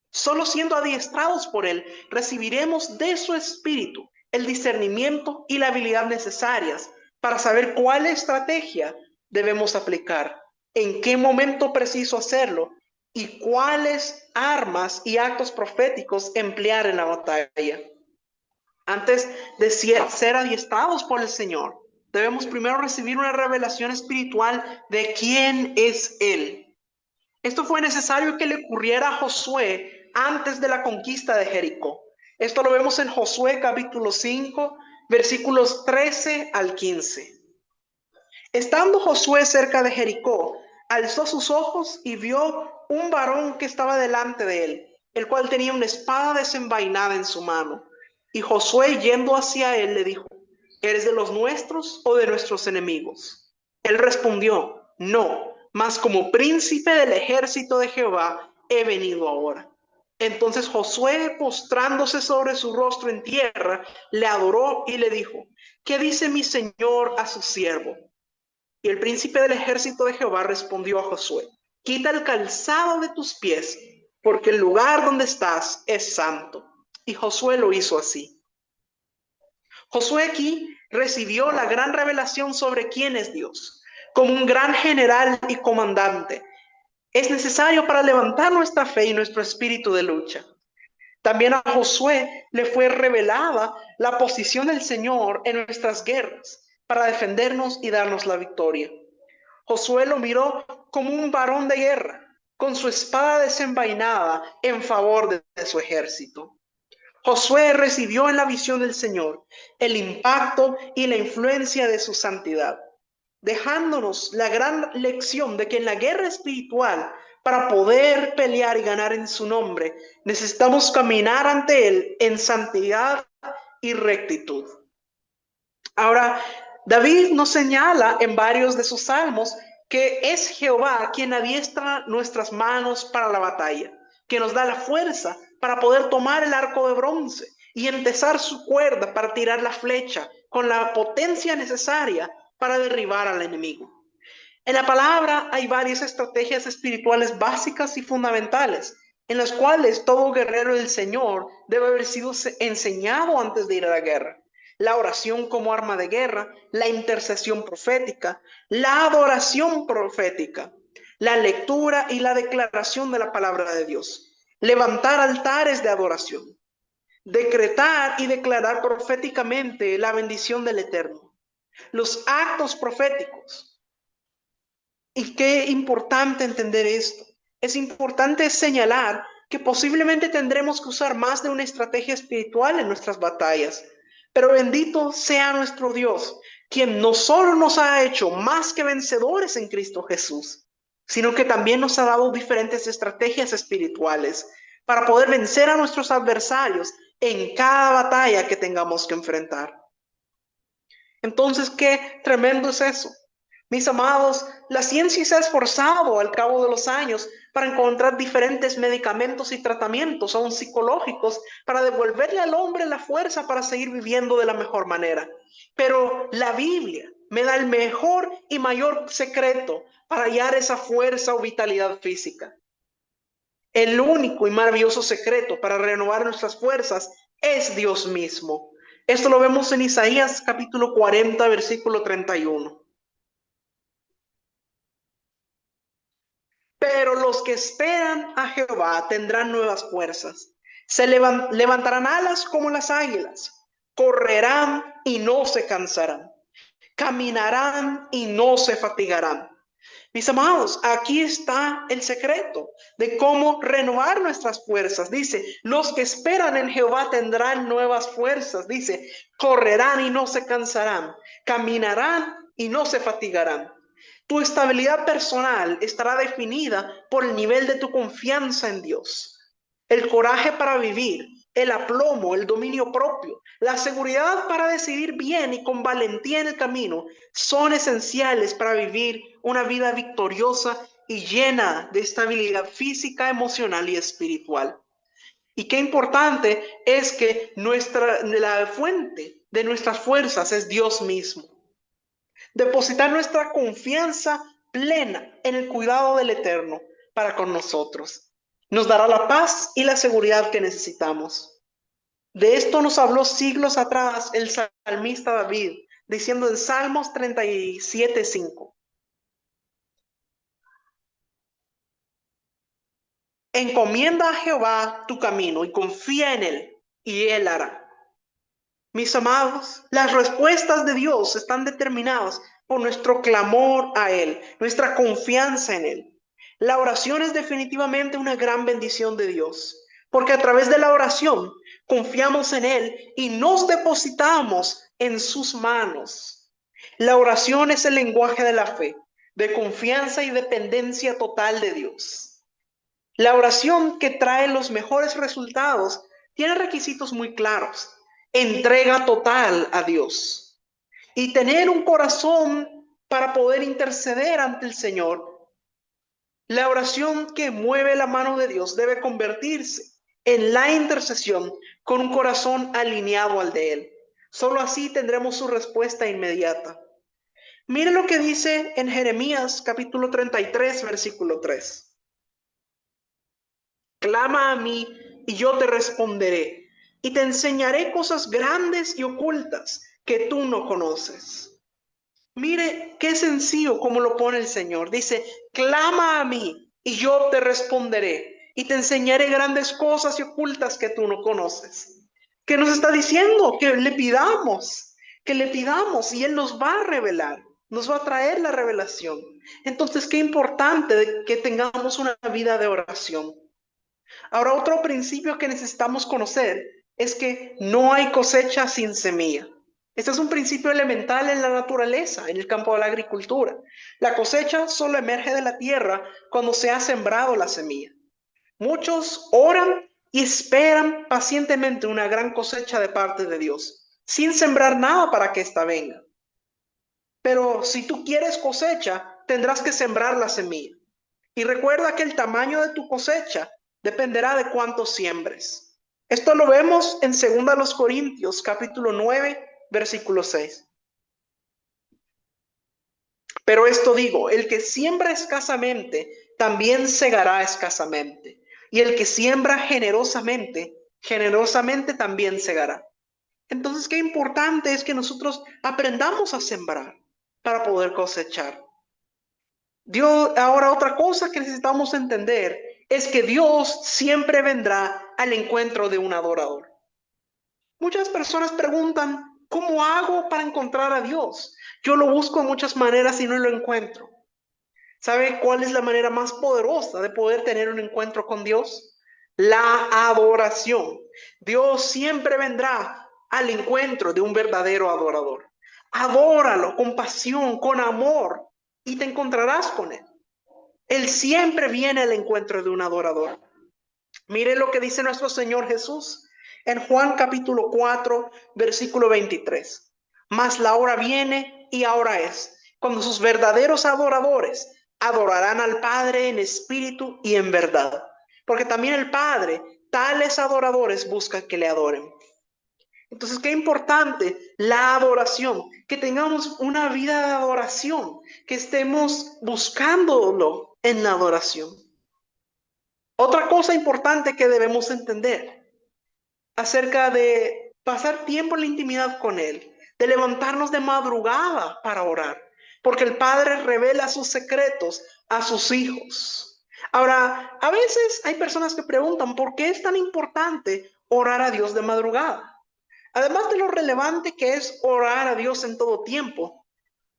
Solo siendo adiestrados por Él, recibiremos de su Espíritu el discernimiento y la habilidad necesarias para saber cuál estrategia debemos aplicar, en qué momento preciso hacerlo y cuáles armas y actos proféticos emplear en la batalla. Antes de ser adiestrados por el Señor, debemos primero recibir una revelación espiritual de quién es Él. Esto fue necesario que le ocurriera a Josué antes de la conquista de Jericó. Esto lo vemos en Josué capítulo 5, versículos 13 al 15. Estando Josué cerca de Jericó, alzó sus ojos y vio un varón que estaba delante de él, el cual tenía una espada desenvainada en su mano. Y Josué, yendo hacia él, le dijo: ¿eres de los nuestros o de nuestros enemigos? Él respondió: no, mas como príncipe del ejército de Jehová he venido ahora. Entonces Josué, postrándose sobre su rostro en tierra, le adoró y le dijo: ¿qué dice mi señor a su siervo? Y el príncipe del ejército de Jehová respondió a Josué: quita el calzado de tus pies, porque el lugar donde estás es santo. Y Josué lo hizo así. Josué aquí recibió la gran revelación sobre quién es Dios, como un gran general y comandante. Es necesario para levantar nuestra fe y nuestro espíritu de lucha. También a Josué le fue revelada la posición del Señor en nuestras guerras para defendernos y darnos la victoria. Josué lo miró como un varón de guerra, con su espada desenvainada en favor de su ejército. Josué recibió en la visión del Señor el impacto y la influencia de su santidad, dejándonos la gran lección de que en la guerra espiritual, para poder pelear y ganar en su nombre, necesitamos caminar ante Él en santidad y rectitud. Ahora, David nos señala en varios de sus salmos que es Jehová quien adiestra nuestras manos para la batalla, que nos da la fuerza para poder tomar el arco de bronce y entesar su cuerda para tirar la flecha con la potencia necesaria para derribar al enemigo. En la palabra hay varias estrategias espirituales básicas y fundamentales, en las cuales todo guerrero del Señor debe haber sido enseñado antes de ir a la guerra. La oración como arma de guerra, la intercesión profética, la adoración profética, la lectura y la declaración de la palabra de Dios, levantar altares de adoración, decretar y declarar proféticamente la bendición del Eterno, los actos proféticos. Y qué importante entender esto. Es importante señalar que posiblemente tendremos que usar más de una estrategia espiritual en nuestras batallas. Pero bendito sea nuestro Dios, quien no solo nos ha hecho más que vencedores en Cristo Jesús, sino que también nos ha dado diferentes estrategias espirituales para poder vencer a nuestros adversarios en cada batalla que tengamos que enfrentar. Entonces, qué tremendo es eso. Mis amados, la ciencia se ha esforzado al cabo de los años para encontrar diferentes medicamentos y tratamientos, aún psicológicos, para devolverle al hombre la fuerza para seguir viviendo de la mejor manera. Pero la Biblia me da el mejor y mayor secreto para hallar esa fuerza o vitalidad física. El único y maravilloso secreto para renovar nuestras fuerzas es Dios mismo. Esto lo vemos en Isaías capítulo 40, versículo 31. Pero los que esperan a Jehová tendrán nuevas fuerzas. Se levantarán alas como las águilas. Correrán y no se cansarán. Caminarán y no se fatigarán. Mis amados, aquí está el secreto de cómo renovar nuestras fuerzas. Dice, los que esperan en Jehová tendrán nuevas fuerzas. Dice, correrán y no se cansarán. Caminarán y no se fatigarán. Tu estabilidad personal estará definida por el nivel de tu confianza en Dios, el coraje para vivir el aplomo, el dominio propio, la seguridad para decidir bien y con valentía en el camino son esenciales para vivir una vida victoriosa y llena de estabilidad física, emocional y espiritual. Y qué importante es que la fuente de nuestras fuerzas es Dios mismo. Depositar nuestra confianza plena en el cuidado del Eterno para con nosotros. Nos dará la paz y la seguridad que necesitamos. De esto nos habló siglos atrás el salmista David, diciendo en Salmos 37:5. Encomienda a Jehová tu camino y confía en él, y él hará. Mis amados, las respuestas de Dios están determinadas por nuestro clamor a él, nuestra confianza en él. La oración es definitivamente una gran bendición de Dios, porque a través de la oración confiamos en él y nos depositamos en sus manos. La oración es el lenguaje de la fe, de confianza y dependencia total de Dios. La oración que trae los mejores resultados tiene requisitos muy claros. Entrega total a Dios y tener un corazón para poder interceder ante el Señor. La oración que mueve la mano de Dios debe convertirse en la intercesión con un corazón alineado al de Él. Solo así tendremos su respuesta inmediata. Mire lo que dice en Jeremías capítulo 33, versículo 3. Clama a mí y yo te responderé y te enseñaré cosas grandes y ocultas que tú no conoces. Mire qué sencillo como lo pone el Señor. Dice, clama a mí y yo te responderé y te enseñaré grandes cosas y ocultas que tú no conoces. ¿Qué nos está diciendo? Que le pidamos y Él nos va a revelar, nos va a traer la revelación. Entonces, qué importante que tengamos una vida de oración. Ahora, otro principio que necesitamos conocer es que no hay cosecha sin semilla. Este es un principio elemental en la naturaleza, en el campo de la agricultura. La cosecha solo emerge de la tierra cuando se ha sembrado la semilla. Muchos oran y esperan pacientemente una gran cosecha de parte de Dios, sin sembrar nada para que ésta venga. Pero si tú quieres cosecha, tendrás que sembrar la semilla. Y recuerda que el tamaño de tu cosecha dependerá de cuánto siembres. Esto lo vemos en 2 Corintios, capítulo 9, versículo 6. Pero esto digo, el que siembra escasamente, también segará escasamente. Y el que siembra generosamente, generosamente también segará. Entonces, qué importante es que nosotros aprendamos a sembrar para poder cosechar. Ahora, otra cosa que necesitamos entender es que Dios siempre vendrá al encuentro de un adorador. Muchas personas preguntan, ¿cómo hago para encontrar a Dios? Yo lo busco de muchas maneras y no lo encuentro. ¿Sabe cuál es la manera más poderosa de poder tener un encuentro con Dios? La adoración. Dios siempre vendrá al encuentro de un verdadero adorador. Adóralo con pasión, con amor, y te encontrarás con Él. Él siempre viene al encuentro de un adorador. Mire lo que dice nuestro Señor Jesús en Juan capítulo 4, versículo 23. Mas la hora viene y ahora es, cuando sus verdaderos adoradores adorarán al Padre en espíritu y en verdad. Porque también el Padre, tales adoradores buscan que le adoren. Entonces, qué importante la adoración, que tengamos una vida de adoración, que estemos buscándolo en la adoración. Otra cosa importante que debemos entender acerca de pasar tiempo en la intimidad con Él, de levantarnos de madrugada para orar, porque el Padre revela sus secretos a sus hijos. Ahora, a veces hay personas que preguntan, ¿por qué es tan importante orar a Dios de madrugada? Además de lo relevante que es orar a Dios en todo tiempo,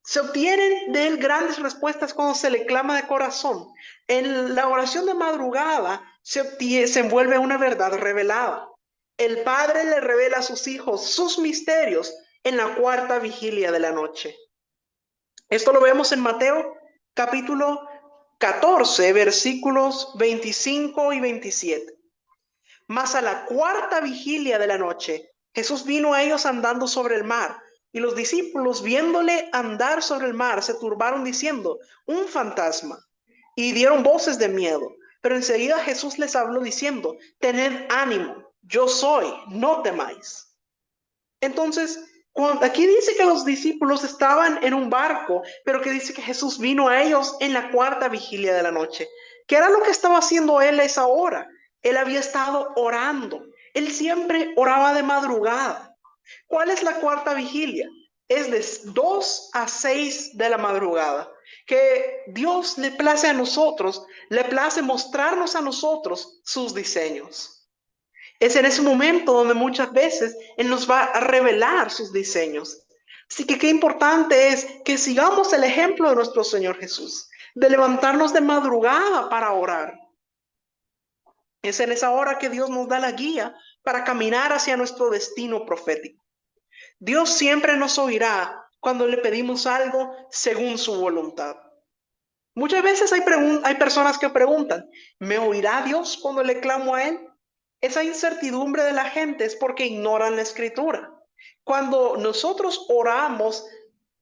se obtienen de Él grandes respuestas cuando se le clama de corazón. En la oración de madrugada se envuelve una verdad revelada. El Padre le revela a sus hijos sus misterios en la cuarta vigilia de la noche. Esto lo vemos en Mateo capítulo 14, versículos 25 y 27. Mas a la cuarta vigilia de la noche, Jesús vino a ellos andando sobre el mar. Y los discípulos, viéndole andar sobre el mar, se turbaron diciendo, un fantasma. Y dieron voces de miedo. Pero enseguida Jesús les habló diciendo, tened ánimo, yo soy, no temáis. Entonces, aquí dice que los discípulos estaban en un barco, pero que dice que Jesús vino a ellos en la cuarta vigilia de la noche. ¿Qué era lo que estaba haciendo él a esa hora? Él había estado orando. Él siempre oraba de madrugada. ¿Cuál es la cuarta vigilia? Es de 2 a 6 de la madrugada. Que Dios le place a nosotros, le place mostrarnos a nosotros sus diseños. Es en ese momento donde muchas veces Él nos va a revelar sus diseños. Así que qué importante es que sigamos el ejemplo de nuestro Señor Jesús, de levantarnos de madrugada para orar. Es en esa hora que Dios nos da la guía para caminar hacia nuestro destino profético. Dios siempre nos oirá cuando le pedimos algo según su voluntad. Muchas veces hay personas que preguntan, ¿me oirá Dios cuando le clamo a Él? Esa incertidumbre de la gente es porque ignoran la Escritura. Cuando nosotros oramos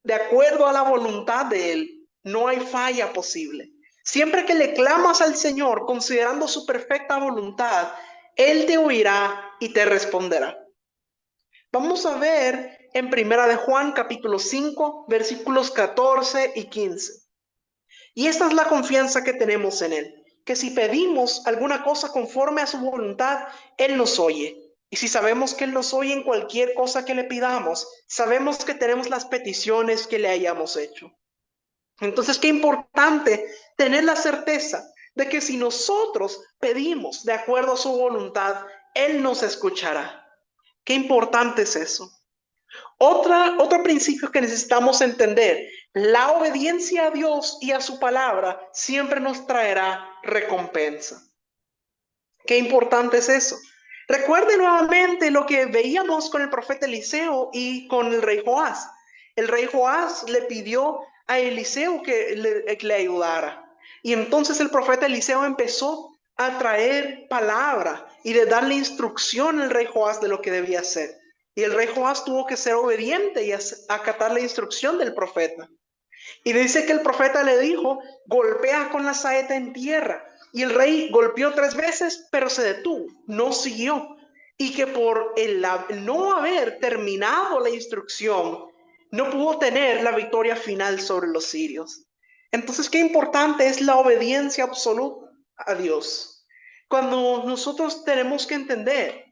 de acuerdo a la voluntad de Él, no hay falla posible. Siempre que le clamas al Señor considerando su perfecta voluntad, Él te oirá y te responderá. Vamos a ver en Primera de Juan capítulo 5, versículos 14 y 15. Y esta es la confianza que tenemos en Él, que si pedimos alguna cosa conforme a su voluntad, Él nos oye. Y si sabemos que Él nos oye en cualquier cosa que le pidamos, sabemos que tenemos las peticiones que le hayamos hecho. Entonces, qué importante tener la certeza de que si nosotros pedimos de acuerdo a su voluntad, Él nos escuchará. Qué importante es eso. Otro principio que necesitamos entender, la obediencia a Dios y a su palabra siempre nos traerá recompensa. Qué importante es eso. Recuerde nuevamente lo que veíamos con el profeta Eliseo y con el rey Joás. El rey Joás le pidió a Eliseo que le ayudara. Y entonces el profeta Eliseo empezó a traer palabra y de darle instrucción al rey Joás de lo que debía hacer. Y el rey Joás tuvo que ser obediente y acatar la instrucción del profeta. Y dice que el profeta le dijo, golpea con la saeta en tierra. Y el rey golpeó 3 veces, pero se detuvo, no siguió. Y que por el no haber terminado la instrucción, no pudo tener la victoria final sobre los sirios. Entonces, qué importante es la obediencia absoluta a Dios. Cuando nosotros tenemos que entender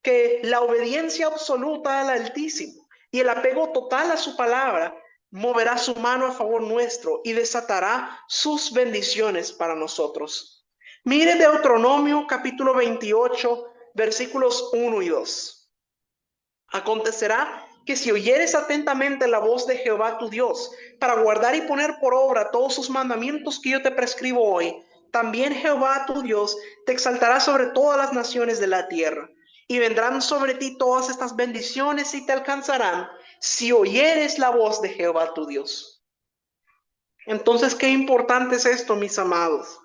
que la obediencia absoluta al Altísimo y el apego total a su palabra moverá su mano a favor nuestro y desatará sus bendiciones para nosotros. Mire Deuteronomio capítulo 28, versículos 1 y 2. Acontecerá que si oyeres atentamente la voz de Jehová tu Dios, para guardar y poner por obra todos sus mandamientos que yo te prescribo hoy, también Jehová tu Dios te exaltará sobre todas las naciones de la tierra. Y vendrán sobre ti todas estas bendiciones y te alcanzarán si oyeres la voz de Jehová tu Dios. Entonces, qué importante es esto, mis amados.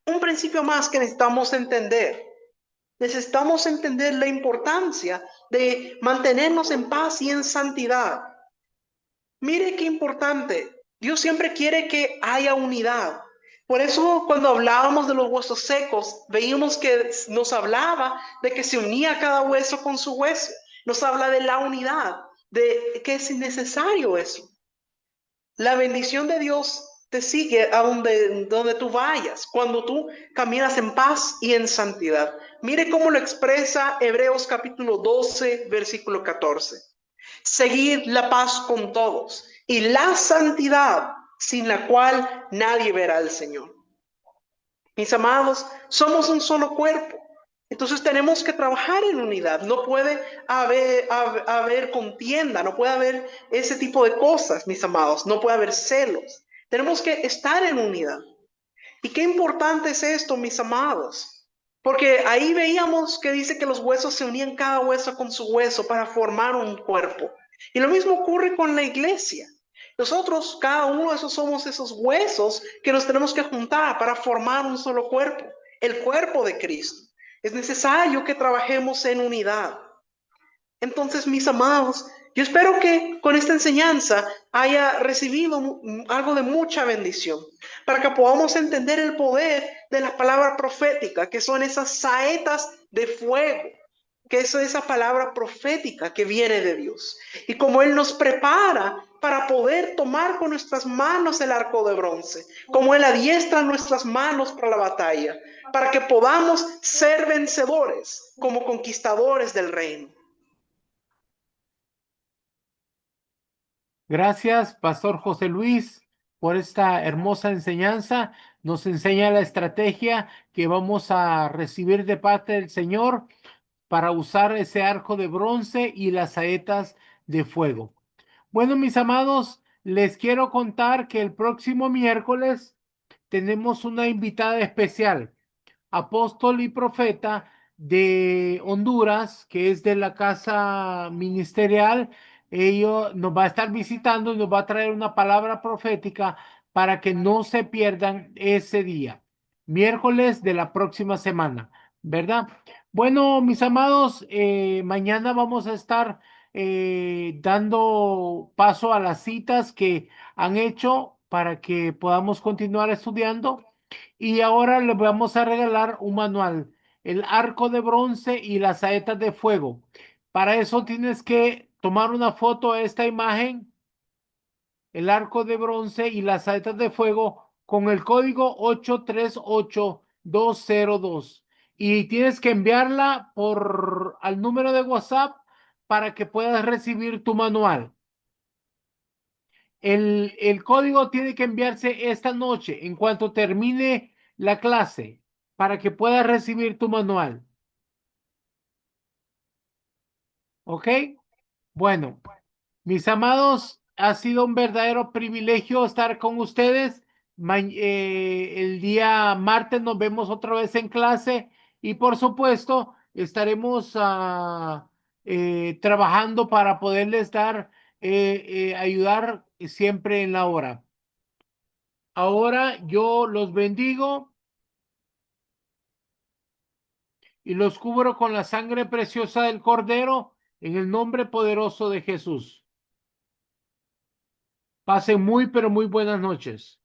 Un principio más que necesitamos entender. Necesitamos entender la importancia de mantenernos en paz y en santidad. Mire qué importante. Dios siempre quiere que haya unidad. Por eso cuando hablábamos de los huesos secos, veíamos que nos hablaba de que se unía cada hueso con su hueso. Nos habla de la unidad, de que es necesario eso. La bendición de Dios te sigue a donde tú vayas, cuando tú caminas en paz y en santidad. Mire cómo lo expresa Hebreos capítulo 12, versículo 14. Seguid la paz con todos y la santidad, sin la cual nadie verá al Señor. Mis amados, somos un solo cuerpo. Entonces tenemos que trabajar en unidad. No puede haber contienda, no puede haber ese tipo de cosas, mis amados. No puede haber celos. Tenemos que estar en unidad. Y qué importante es esto, mis amados. Porque ahí veíamos que dice que los huesos se unían cada hueso con su hueso para formar un cuerpo. Y lo mismo ocurre con la iglesia. Nosotros, cada uno de esos somos esos huesos que nos tenemos que juntar para formar un solo cuerpo, el cuerpo de Cristo. Es necesario que trabajemos en unidad. Entonces, mis amados, yo espero que con esta enseñanza haya recibido algo de mucha bendición, para que podamos entender el poder de la palabra profética, que son esas saetas de fuego, que es esa palabra profética que viene de Dios. Y como Él nos prepara para poder tomar con nuestras manos el arco de bronce, como Él adiestra nuestras manos para la batalla, para que podamos ser vencedores como conquistadores del reino. Gracias, Pastor José Luis, por esta hermosa enseñanza. Nos enseña la estrategia que vamos a recibir de parte del Señor para usar ese arco de bronce y las saetas de fuego. Bueno, mis amados, les quiero contar que el próximo miércoles tenemos una invitada especial, apóstol y profeta de Honduras, que es de la casa ministerial. Ellos nos va a estar visitando y nos va a traer una palabra profética para que no se pierdan ese día, miércoles de la próxima semana, ¿verdad? Bueno, mis amados, mañana vamos a estar dando paso a las citas que han hecho para que podamos continuar estudiando. Y ahora le vamos a regalar un manual, el arco de bronce y las saetas de fuego. Para eso tienes que tomar una foto de esta imagen, el arco de bronce y las saetas de fuego con el código 838202. Y tienes que enviarla al número de WhatsApp para que puedas recibir tu manual. El código tiene que enviarse esta noche en cuanto termine la clase para que puedas recibir tu manual. ¿Ok? Bueno, mis amados, ha sido un verdadero privilegio estar con ustedes. El día martes nos vemos otra vez en clase y por supuesto estaremos trabajando para poderles ayudar siempre en la hora. Ahora yo los bendigo y los cubro con la sangre preciosa del Cordero en el nombre poderoso de Jesús. Pasen muy, pero muy buenas noches.